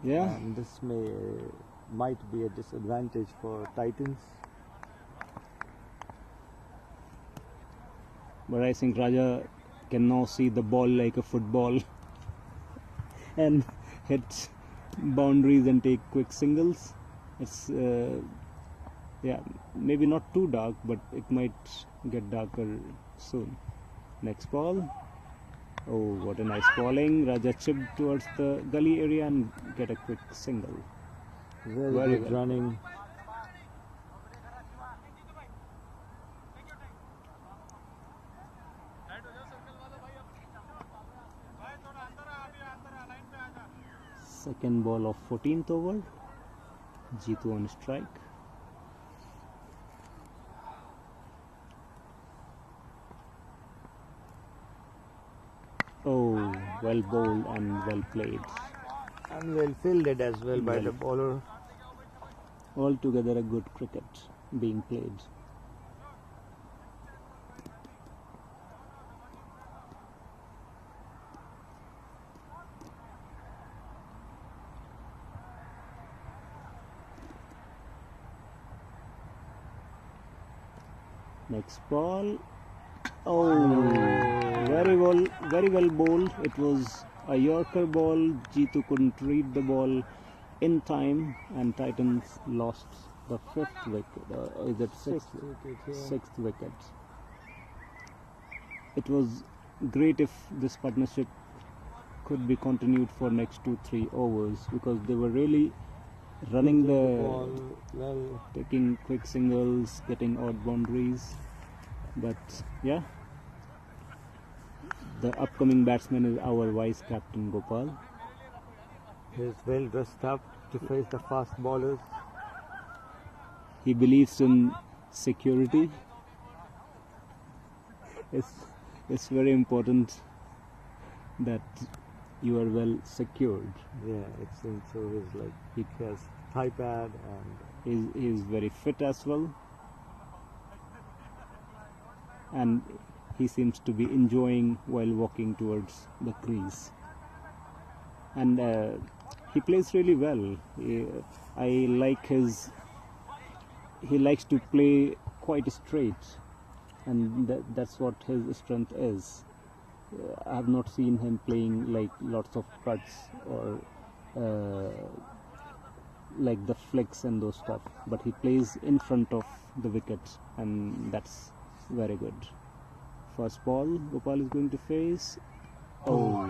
Yeah, and this might be a disadvantage for Titans. but I think Raja can now see the ball like a football and hit boundaries and take quick singles. It's yeah, maybe not too dark, but it might get darker soon. Next ball. Oh, what a nice bowling. Raja chipped towards the gully area and get a quick single. Very good well. running. Second ball of 14th over. Jitu on strike. Oh, well bowled and well played. And well fielded as well by Well. the bowler. Altogether a good cricket being played. Next ball. Oh, very well bowled. It was a Yorker ball. Jitu couldn't read the ball in time, and Titans lost the 5th wicket. Is it 6th? wicket, yeah. 6th wicket. It was great if this partnership could be continued for next 2-3 overs, because they were really running the ball well. taking quick singles, getting odd boundaries. But yeah, the upcoming batsman is our vice captain Gopal. He's well dressed up to face the fast bowlers. He believes in security. It's very important that you are well secured. Yeah, it seems so. He has thigh pad and He is very fit as well, and he seems to be enjoying while walking towards the crease. And he plays really well. I like he likes to play quite straight, and that's what his strength is. I have not seen him playing like lots of cuts or like the flicks and those stuff, but he plays in front of the wicket, and that's very good. First ball Gopal is going to face. Oh,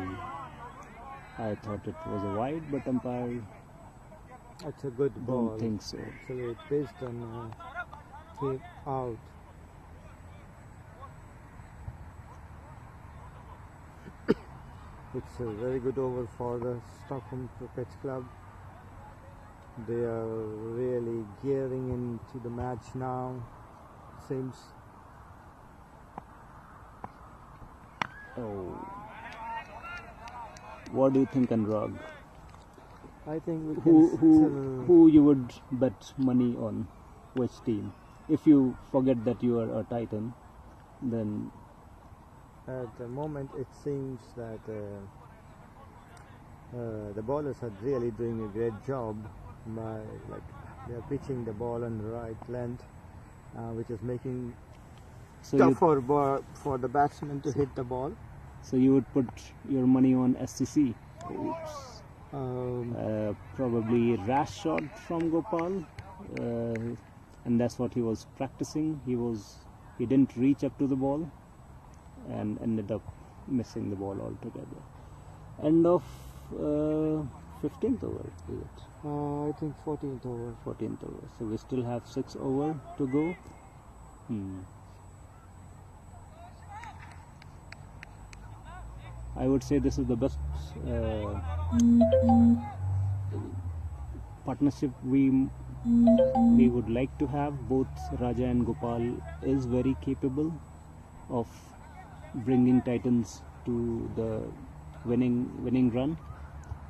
I thought it was a wide, but umpire that's a good ball. don't think so. Actually, it based on 3 out. It's a very good over for the Stockholm Cricket Club. They are really gearing into the match now. Seems Oh, what do you think, Anurag? I think we can Who you would bet money on? Which team? If you forget that you are a Titan, then at the moment it seems that the bowlers are really doing a great job by they are pitching the ball on the right length, which is making so tougher for the batsman to hit the ball. so you would put your money on SCC. Oops. Probably rash shot from Gopal, and that's what he was practicing. He didn't reach up to the ball and ended up missing the ball altogether. End of 15th over, is it? I think 14th over. 14th over. So we still have 6 over to go. I would say this is the best partnership we would like to have. Both Raja and Gopal is very capable of bringing Titans to the winning run.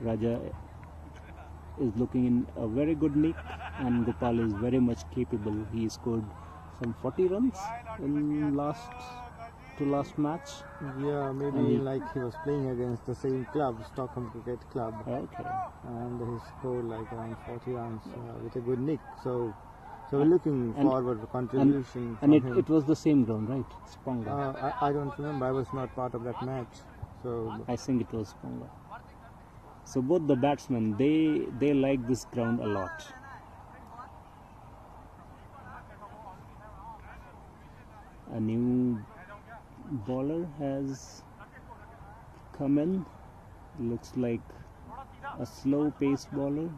Raja is looking in a very good nick, and Gopal is very much capable. He scored some 40 runs in last match. Yeah, maybe like he was playing against the same club, Stockholm Cricket Club, Okay. and he scored like around 40 runs with a good nick. So we're looking forward to contribution. And from him. it was the same ground, right? Sponga. I don't remember. I was not part of that match. So I think it was Sponga. So both the batsmen, they like this ground a lot. A new bowler has come in. Looks like a slow pace bowler.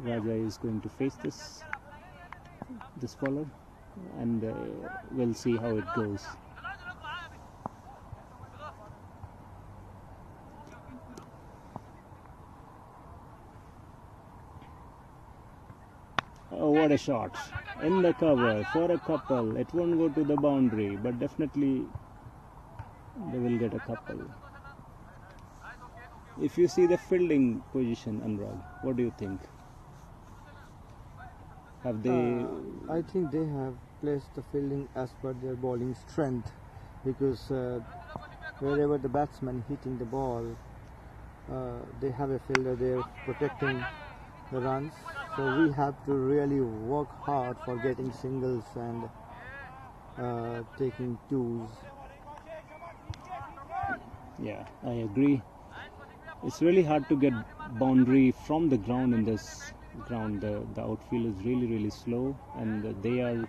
Raja is going to face this bowler, and we'll see how it goes. Oh, what a shot! In the cover for a couple. It won't go to the boundary, but definitely they will get a couple. If you see the fielding position, Anurag, what do you think? Have they? I think they have placed the fielding as per their bowling strength, because wherever the batsman hitting the ball, they have a fielder there protecting the runs. So we have to really work hard for getting singles and taking twos. Yeah, I agree. It's really hard to get boundary from the ground in this ground. The outfield is really slow, and they are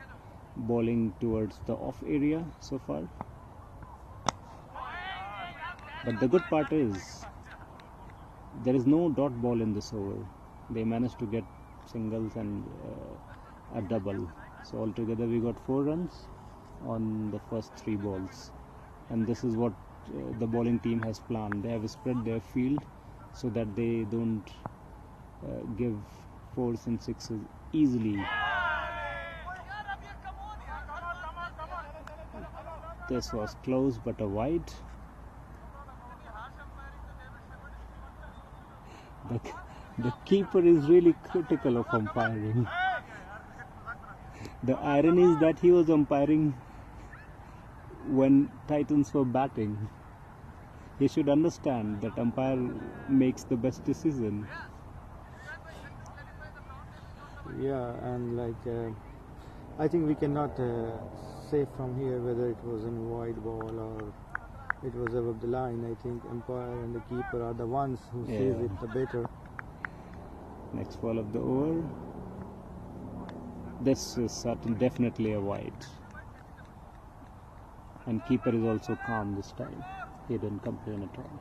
bowling towards the off area so far. But the good part is there is no dot ball in this over. They managed to get singles and a double. So altogether we got 4 runs on the first 3 balls, and this is what the bowling team has planned. They have spread their field so that they don't give 4s and 6s easily. This was close, but a wide. The keeper is really critical of umpiring. The irony is that he was umpiring when Titans were batting. He should understand that umpire makes the best decision. Yeah, and like I think we cannot say from here whether it was a wide ball or it was above the line. I think umpire and the keeper are the ones who sees it the better. Next ball of the over. This is definitely a wide. And keeper is also calm this time. He didn't complain at all.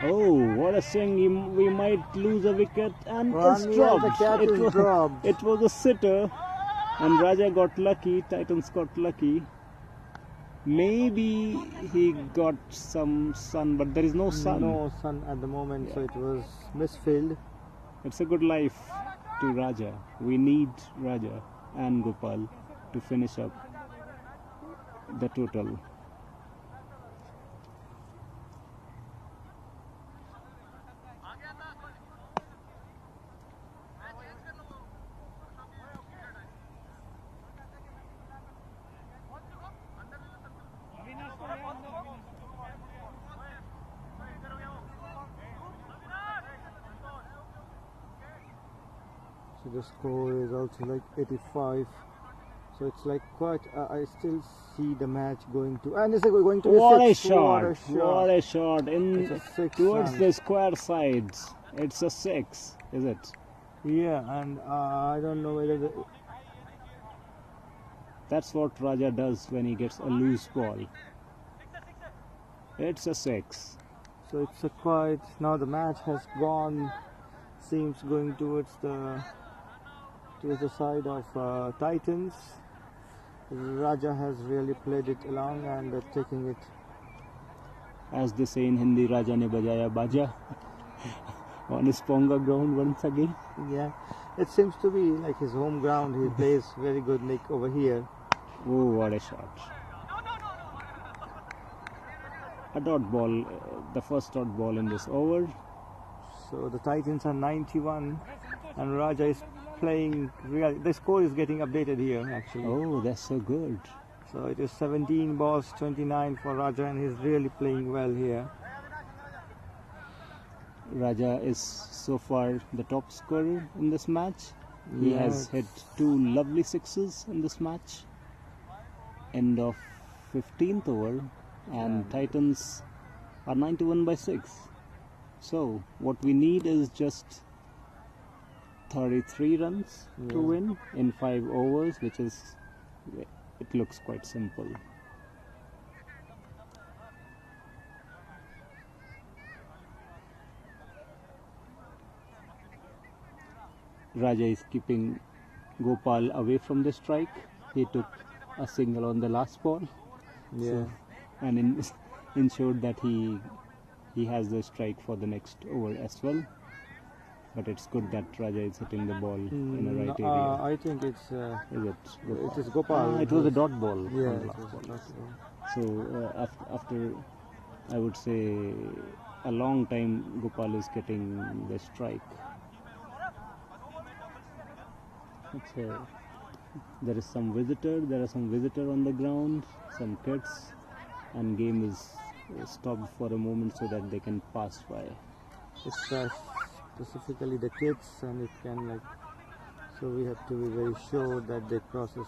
Oh, what a swing! We might lose a wicket, and it's dropped. The catch is dropped. It was a sitter, and Raja got lucky. Titans got lucky. Maybe he got some sun, but there is no sun. No sun at the moment, so it was misfilled. It's a good life to Raja. We need Raja and Gopal to finish up the total. So the score is also like 85. So it's like quite. I still see the match going to, and it's going to be What a 6. shot! What a shot! What a shot! It's a 6 Towards run. the square sides. It's a 6, is it? Yeah, and I don't know whether That's what Raja does when he gets a loose ball. It's a 6. so it's a quite. Now the match has gone seems going towards the side of Titans. Raja has really played it along and taking it. As they say in Hindi, Raja ne bajaya baja on his Ponga ground once again. Yeah, it seems to be like his home ground. He plays very good nick over here. Oh, what a shot. A dot ball, the first dot ball in this over. So the Titans are 91 and Raja is playing real. The score is getting updated here actually. Oh, that's so good. So it is 17 balls 29 for Raja and he's really playing well here. Raja is so far the top scorer in this match. He Yeah, has hit 2 lovely sixes in this match. End of 15th over, and Titans are 91 by 6. So what we need is just 33 runs to win in 5 overs, which is, it looks quite simple. Raja is keeping Gopal away from the strike. He took a single on the last ball. Yeah. So, and ensured that he has the strike for the next over as well. But it's good that Raja is hitting the ball in the right area. I think it's Is it Gopal? it is Gopal. It was a dot ball. Yeah, on the it last was ball. a dot ball. So after, I would say, a long time, Gopal is getting the strike. There are some visitor on the ground, some kids, and game is stopped for a moment so that they can pass by. It's specifically the kids, and it can like. So we have to be very sure that they process.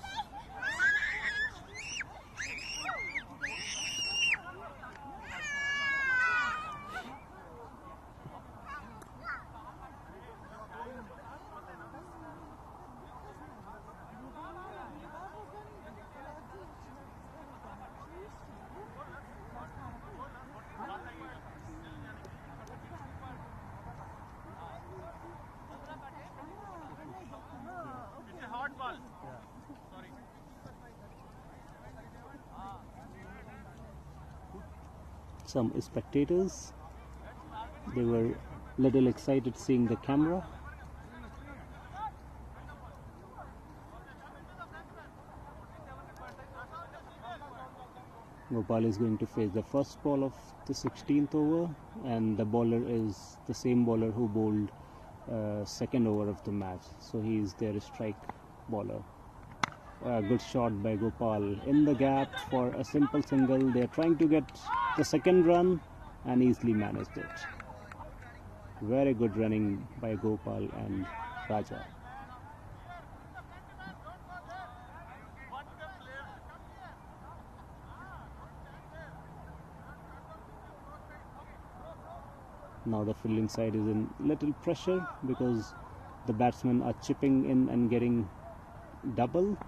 Some spectators, they were little excited seeing the camera. Gopal is going to face the first ball of the 16th over, and the bowler is the same bowler who bowled second over of the match, so he is their strike bowler. A good shot by Gopal in the gap for a simple single. They are trying to get the second run and easily managed it. Very good running by Gopal and Raja. Now the fielding side is in little pressure because the batsmen are chipping in and getting double.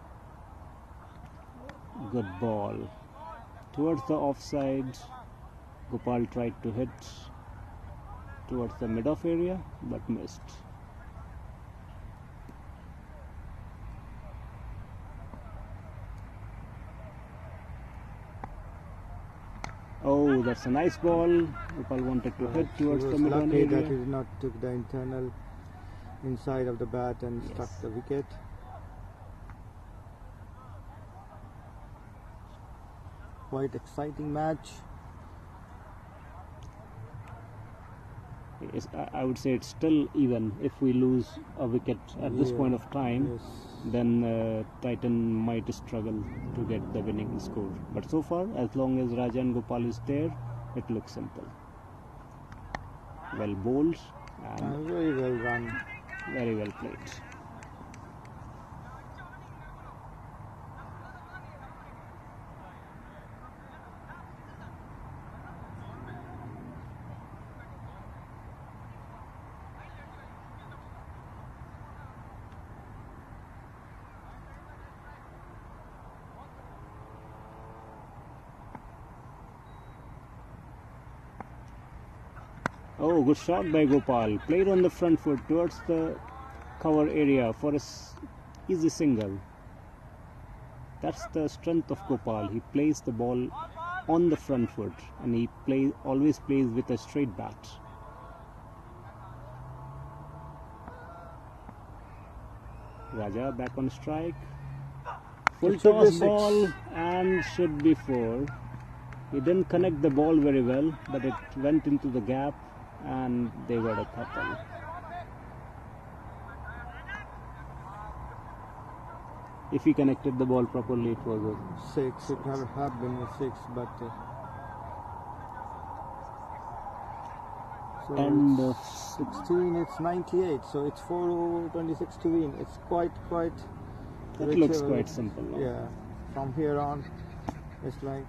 Good ball towards the offside. Gopal tried to hit towards the mid-off area but missed. Oh, that's a nice ball. Gopal wanted to hit towards the mid-on Lucky area. that he did not took the internal inside of the bat and struck the wicket. Quite exciting match. I would say it's still even. If we lose a wicket at this point of time, then Titan might struggle to get the winning score. But so far, as long as Raja and Gopal is there, it looks simple. Well bowled and Very well run. very well played. Oh, good shot by Gopal. Played on the front foot towards the cover area for a easy single. That's the strength of Gopal. He plays the ball on the front foot, and he always plays with a straight bat. Raja back on strike. Full toss ball and should be 4. He didn't connect the ball very well, but it went into the gap and they got a couple. If he connected the ball properly, it was a 6. It would have been a 6, but so and it's 16. It's 98. So it's 4/26 to win. It's quite. it looks quite simple now. Yeah. From here on, it's like.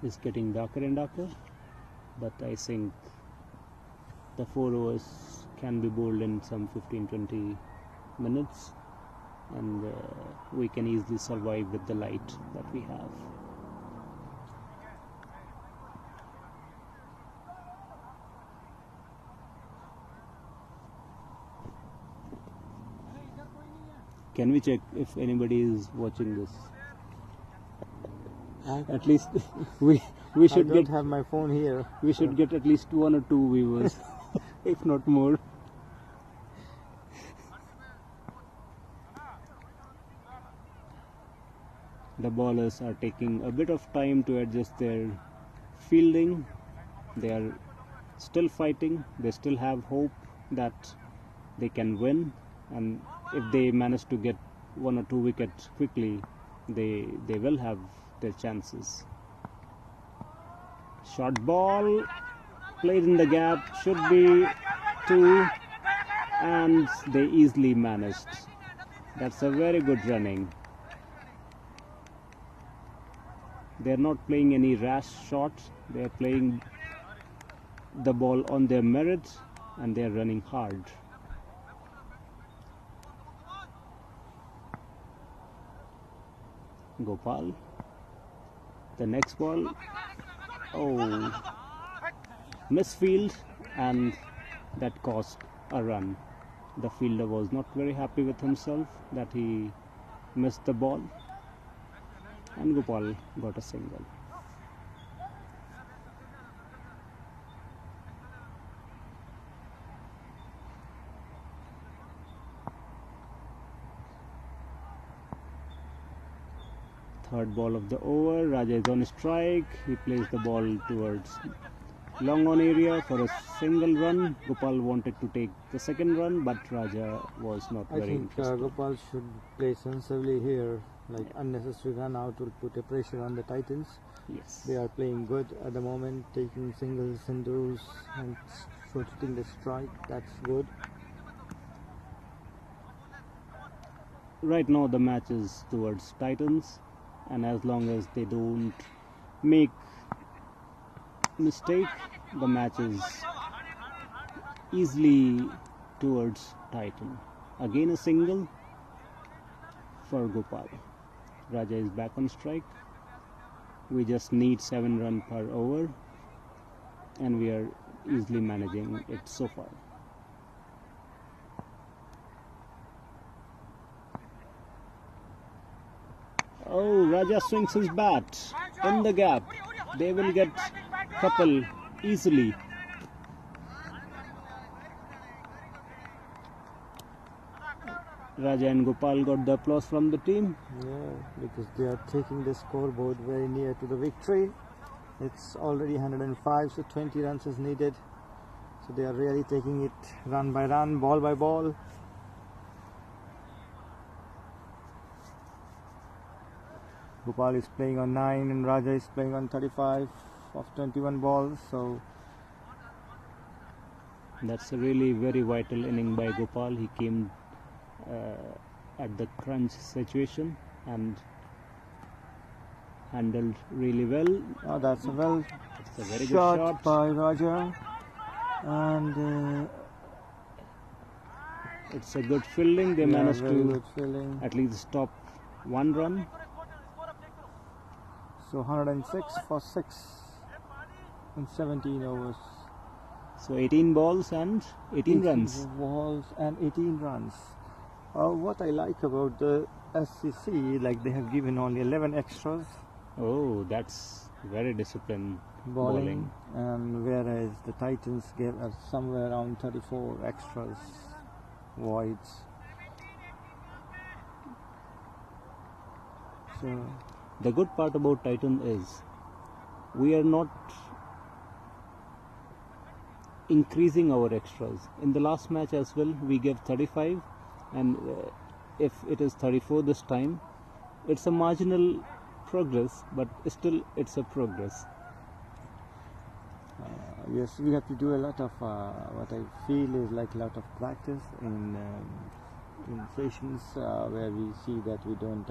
It's getting darker and darker, but I think the 4 overs can be bowled in some 15-20 minutes, and we can easily survive with the light that we have. Can we check if anybody is watching this? At least we should I don't have my phone here. We should get at least 1 or 2 viewers, if not more. The bowlers are taking a bit of time to adjust their fielding. They are still fighting. They still have hope that they can win, and if they manage to get 1 or 2 wickets quickly, they will have their chances. Short ball played in the gap, should be 2, and they easily managed. That's a very good running. They're not playing any rash shots. They're playing the ball on their merit, and they're running hard. Gopal. The next ball, misfield, and that caused a run. The fielder was not very happy with himself that he missed the ball, and Gopal got a single. Third ball of the over, Raja is on strike. He plays the ball towards long on area for a single run. Gopal wanted to take the second run, but Raja was not I very think interested. Gopal should play sensibly here. Like unnecessary run out will put a pressure on the Titans. Yes. They are playing good at the moment, taking singles and doubles and shooting the strike. That's good. Right now the match is towards Titans, and as long as they don't make mistake, the match is easily towards Titan. Again a single for Gopal. Raja is back on strike. We just need 7 runs per over, and we are easily managing it so far. Oh, Raja swings his bat in the gap. They will get couple easily. Raja and Gopal got the applause from the team. Yeah, because they are taking the scoreboard very near to the victory. It's already 105, so 20 runs is needed. So they are really taking it run by run, ball by ball. Gopal is playing on 9 and Raja is playing on 35 of 21 balls. So that's a really very vital inning by Gopal. He came at the crunch situation and handled really well. oh, that's a It's a very good shot shot. by Raja, and It's a good fielding. They Yeah, managed very to good fielding. at least stop 1 run. So 106 for 6 in 17 overs. So 18 balls and 18 runs. Balls and 18 runs. What I like about the SCC, like they have given only 11 extras Oh, that's very disciplined bowling. and whereas the Titans gave us somewhere around 34 extras voids. So The good part about Titan is we are not increasing our extras. In the last match as well, we gave 35, and if it is 34 this time, it's a marginal progress, but still it's a progress. yes, we have to do a lot of what I feel is like a lot of practice in sessions where we see that we don't.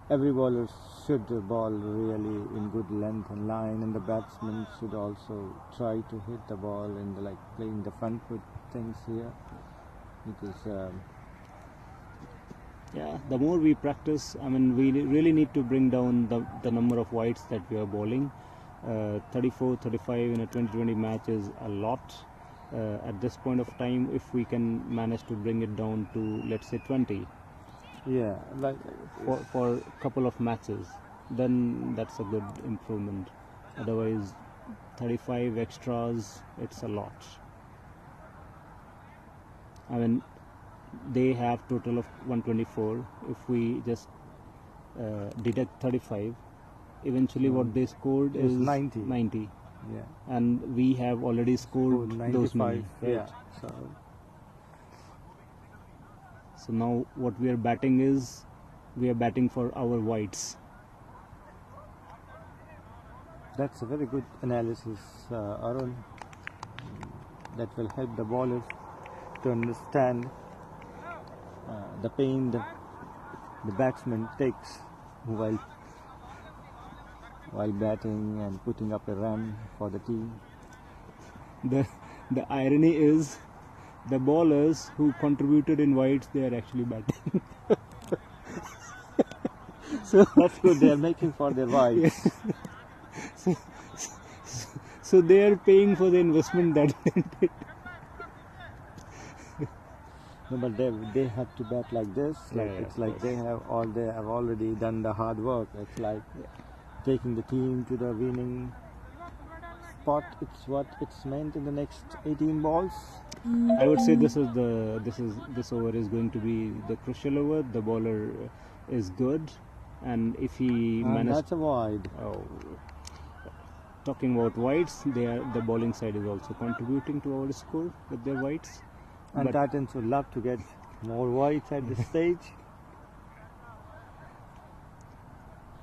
Every bowler should ball really in good length and line, and the batsman should also try to hit the ball in the, like playing the front foot things here, because Yeah, the more we practice, I mean, we really need to bring down the number of wides that we are bowling. 34, 35 in a 2020 match is a lot. At this point of time, if we can manage to bring it down to, let's say, 20 yeah, like for a couple of matches, then that's a good improvement. Otherwise, 35 extras, it's a lot. I mean, they have total of 124. If we just deduct 35, eventually what they scored is is 90. Yeah, and we have already scored those 95. many, right? Yeah, So now what we are batting is, we are batting for our wides. that's a very good analysis, Arun. That will help the bowlers to understand the pain the batsman takes while batting and putting up a run for the team. The irony is, the bowlers who contributed in wides, they are actually batting. So That's good. They are making for their wives. so they are paying for the investment that they did. No, but they have to bat like this. Like Yeah, it's of like course. they have already done the hard work. It's like taking the team to the winning spot. It's what it's meant in the next 18 balls. I would say this over is going to be the crucial over. The bowler is good, and if he And manages, that's a wide. talking about wides, the bowling side is also contributing to our score with their wides. And But Titans would love to get more wides at this stage.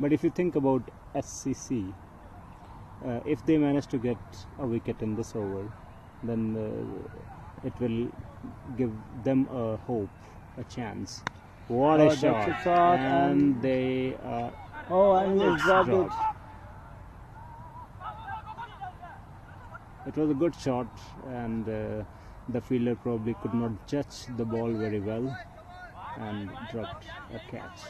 but if you think about SCC, if they manage to get a wicket in this over, then it will give them a hope, a chance. What a That's shot! a shot, And they Oh, and he dropped it. It was a good shot, and the fielder probably could not judge the ball very well and dropped a catch.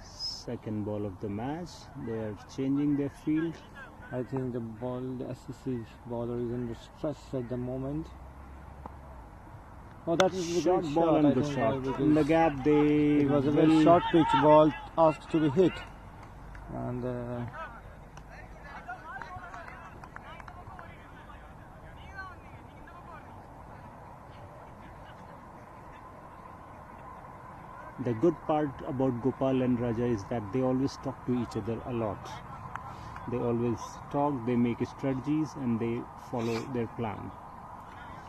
Second ball of the match. They are changing their field. I think the SCC bowler is under stress at the moment. Oh, that is a Short good ball shot. and I good think, shot. because In the gap, they it was a will- very short pitch ball asked to be hit, and The good part about Gopal and Raja is that they always talk to each other a lot. They always talk, they make strategies, and they follow their plan.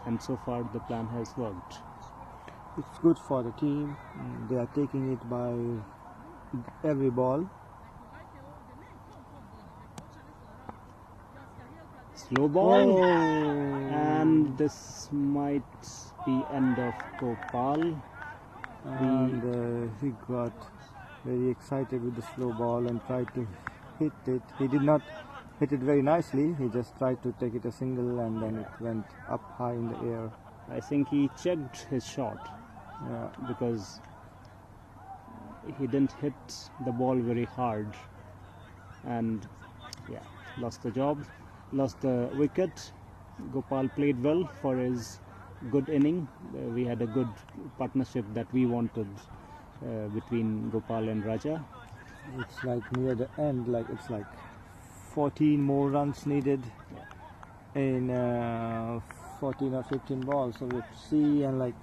And so far, the plan has worked. it's good for the team. They are taking it by every ball. slow ball, Oh. and this might be end of Gopal. And he got very excited with the slow ball and tried to hit it. He did not hit it very nicely. He just tried to take it a single, and then it went up high in the air. I think he checked his shot because he didn't hit the ball very hard, and lost the job, lost the wicket. Gopal played well for his good inning. We had a good partnership that we wanted between Gopal and Raja. It's like near the end, like it's like 14 more runs needed in 14 or 15 balls. So we see, and like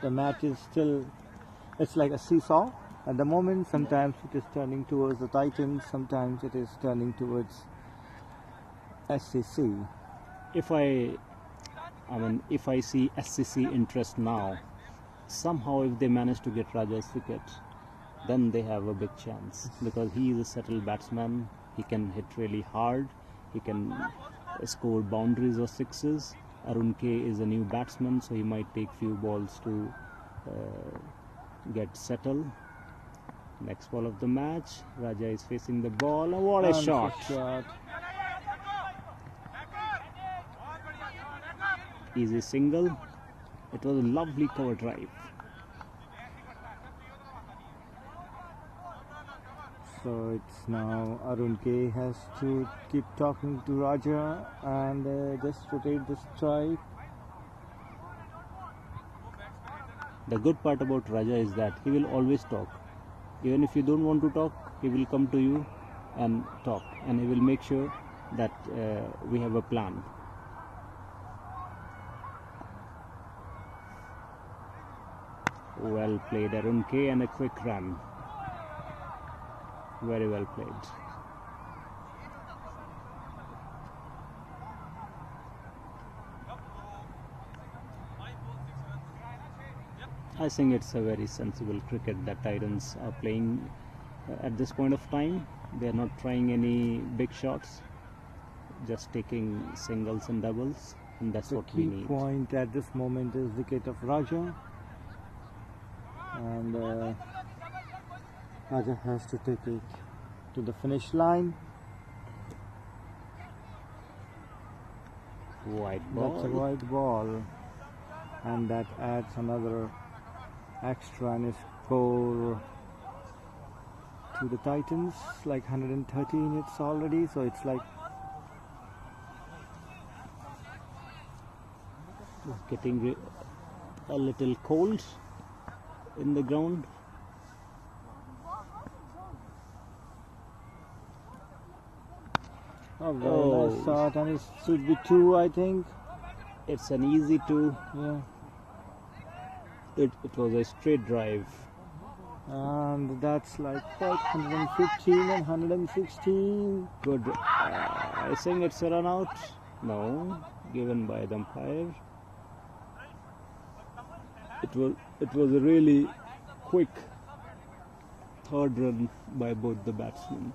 the match is still, it's like a seesaw at the moment. Sometimes it is turning towards the Titans, sometimes it is turning towards SCC. If I see SCC interest now, somehow if they manage to get Raja's wicket, then they have a big chance, because he is a settled batsman. He can hit really hard, he can score boundaries or sixes. Arun K is a new batsman, so he might take few balls to get settled. Next ball of the match, Raja is facing the ball. Oh, what a shot! Easy single. It was a lovely cover drive. So it's now Arun K has to keep talking to Raja and just rotate the strike. The good part about Raja is that he will always talk. Even if you don't want to talk, he will come to you and talk, and he will make sure that we have a plan. Well played, Arun K, and a quick run. Very well played. I think it's a very sensible cricket that Titans are playing at this point of time. They are not trying any big shots, just taking singles and doubles, and that's what we need. The key point at this moment is wicket of Raja, and Raja has to take it to the finish line. White ball. That's a white ball, and that adds another extra in his score to the Titans, like 113 hits already, so it's like getting a little cold in the ground. a very nice shot, and it should be two, I think. It's an easy two. Yeah. It was a straight drive. And that's like 115 and 116. Good. I think it's a run out. No, given by the umpire. It was a really quick third run by both the batsmen.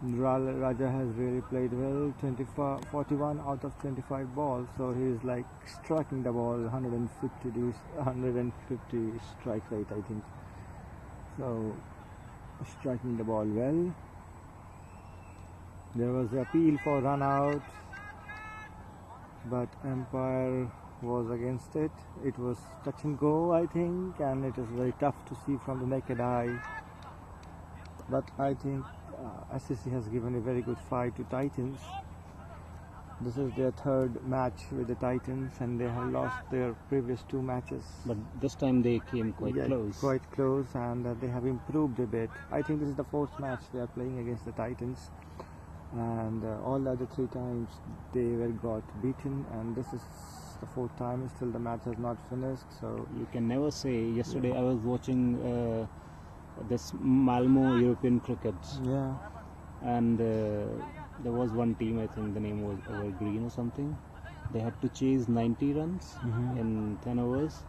Raja has really played well. 41 out of 25 balls, so he is like striking the ball 150 strike rate, I think. So striking the ball well. There was appeal for run out, but umpire was against it. It was touch and go, I think, and it is very tough to see from the naked eye. But I think SCC has given a very good fight to Titans. This is their third match with the Titans, and they have lost their previous two matches. But this time they came quite close. Quite close, and they have improved a bit. I think this is the fourth match they are playing against the Titans, and all the other three times they were got beaten, and this is the fourth time. Still the match has not finished. So You can never say. Yesterday I was watching this Malmo European cricket, yeah, and there was one team, I think the name was Evergreen or something. They had to chase 90 runs in 10 overs.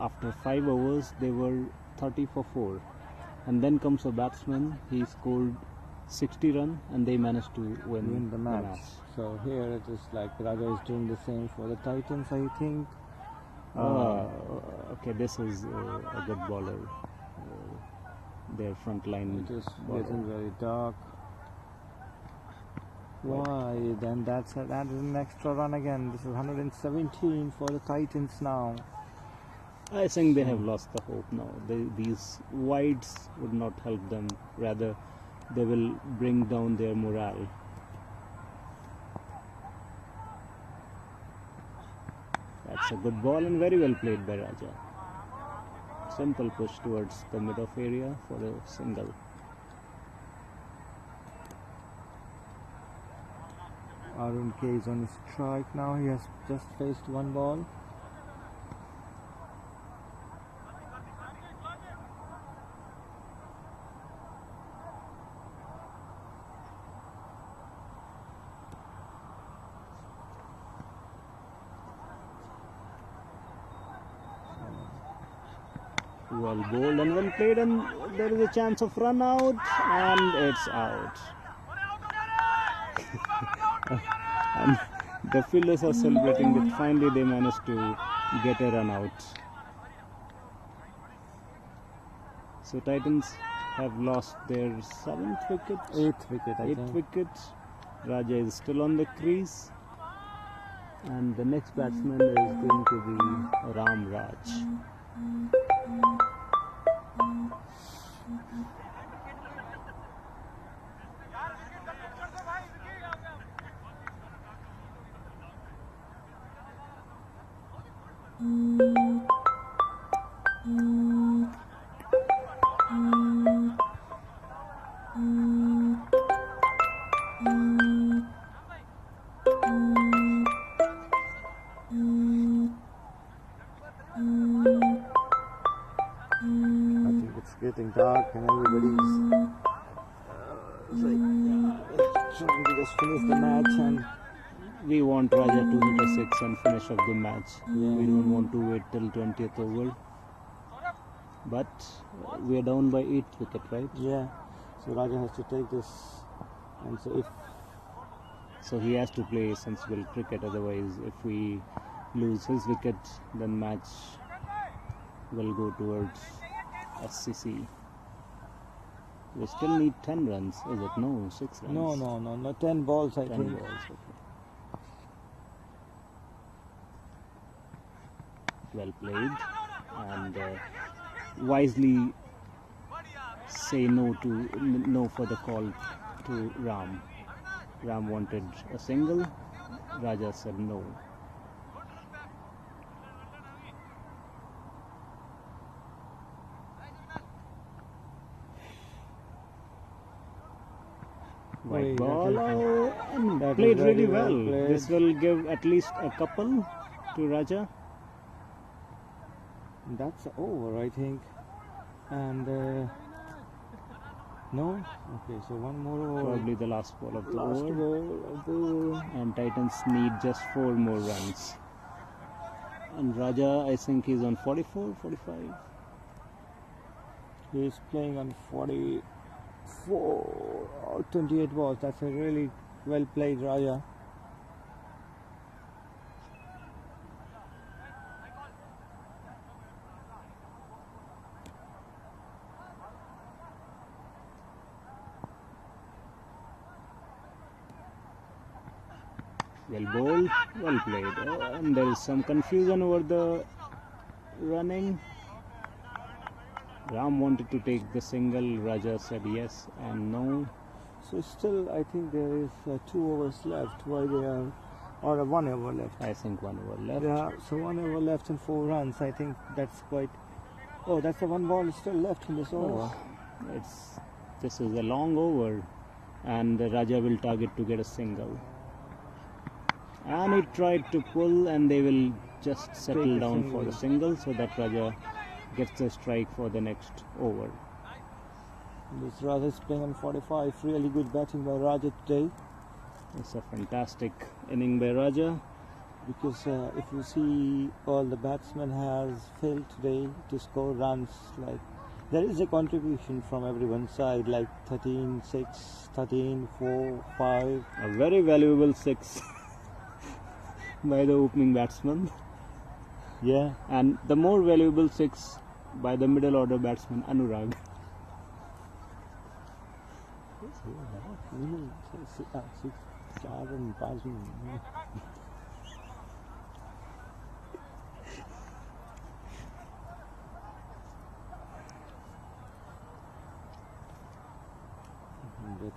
After 5 overs, they were 30 for 4. And then comes a batsman, he scored 60 runs and they managed to win the match. So here it is like Raja is doing the same for the Titans, I think. Okay, this is a good bowler. Their front line. It is bowler. getting very dark. Why? Then that is an extra run again. This is 117 for the Titans now. I think they have lost the hope now. These wides would not help them. Rather, they will bring down their morale. That's a good ball and very well played by Raja. Simple push towards the mid-off area for a single. Arun K is on his strike now. He has just faced one ball. Well bowled and well played, and there is a chance of run out, and it's out. And the fielders are celebrating that finally they managed to get a run out. So Titans have lost their 7th wicket, 8th wicket, I 8th think. wicket. Raja is still on the crease, and the next batsman is going to be Ram Raj. I think it's getting dark and everybody's trying to just finish the match, and We want Raja to hit a 6 and finish off the match. We don't want to wait till 20th over. But we are down by 8th wicket, right? yeah, so Raja has to take this, and So he has to play sensible cricket, otherwise if we lose his wicket, then match will go towards SCC. We still need 10 runs, is it? No, 6 runs. no, 10 balls I 10 think. balls, okay. Well played, and wisely say no for the call to Ram. Ram wanted a single, Raja said no. White ball, and That played is really very well well. played. This will give at least a couple to Raja. That's over, I think. And no, okay, so one more over. Probably the last ball of the Last over. ball of the over. And Titans need just 4 more runs. And Raja, I think he's on 44, 45. He's playing on 44 or 28 balls. That's a really well played Raja. Well bowled, well played. And there is some confusion over the running. Ram wanted to take the single, Raja said yes and no. So still, I think there is 2 overs left. Why they are, or 1 over left? I think 1 over left. Yeah, so 1 over left and 4 runs. I think that's quite. Oh, that's the 1 ball still left in this over. This is a long over, and Raja will target to get a single. And he tried to pull, and they will just settle Take a down for single. the single, so that Raja gets a strike for the next over. This Raja is playing on 45. Really good batting by Raja today. It's a fantastic inning by Raja. Because if you see, all the batsmen has failed today to score runs. Like, there is a contribution from everyone's side, like 13-6, 13-4, 5. A very valuable 6 by the opening batsman, Yeah. and the more valuable 6 by the middle order batsman Anurag.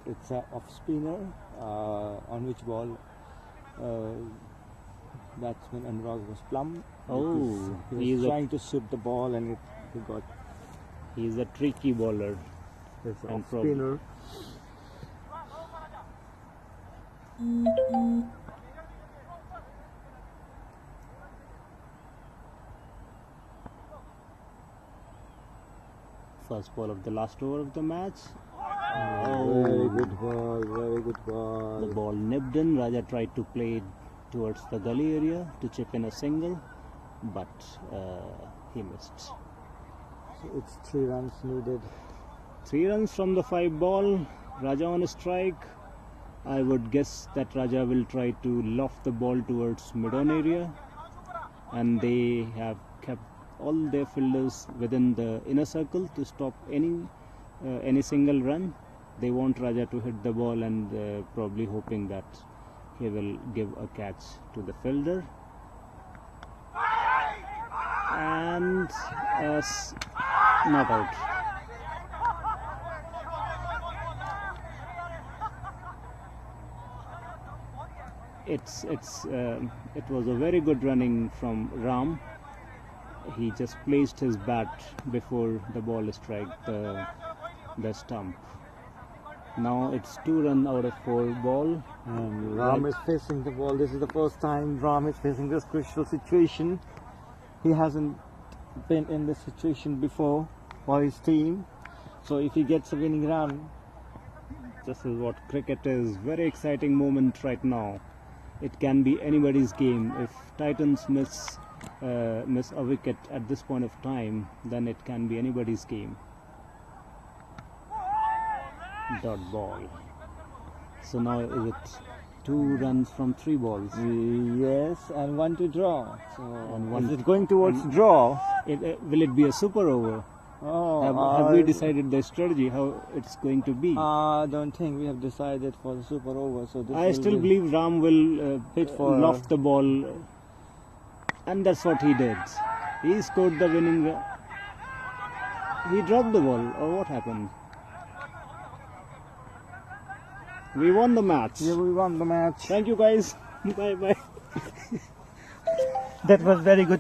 It's a off spinner on which ball batsman Anurag was plumb. Oh, He he's was a trying to sweep the ball and he got he's a tricky bowler. his And off probably- spinner. First ball of the last over of the match. Very good ball, very good ball. The ball nipped in. Raja tried to play it towards the gully area to chip in a single, but he missed. So it's 3 runs needed. 3 runs from the 5 ball. Raja on a strike. I would guess that Raja will try to loft the ball towards mid-on area, and they have kept all their fielders within the inner circle to stop any single run. They want Raja to hit the ball, and probably hoping that he will give a catch to the fielder. And not out. It was a very good running from Ram. He just placed his bat before the ball struck the stump. Now it's 2 runs out of 4 ball. And Ram is facing the ball. This is the first time Ram is facing this crucial situation. He hasn't been in this situation before for his team. So if he gets a winning run, This is what cricket is. Very exciting moment right now. It can be anybody's game. If Titans miss a wicket at this point of time, then it can be anybody's game. Dot ball. So now is it 2 runs from 3 balls? yes, and 1 to draw. So And one- is it going towards draw? Will it be a super over? Oh, Have we decided the strategy how it's going to be? I don't think we have decided for the super over. So this I will still be- believe Ram will Hit for- loft the ball, and that's what he did. He scored the winning. He dropped the ball, or what happened? We won the match. Yeah, we won the match. Thank you, guys. Bye bye. That was very good.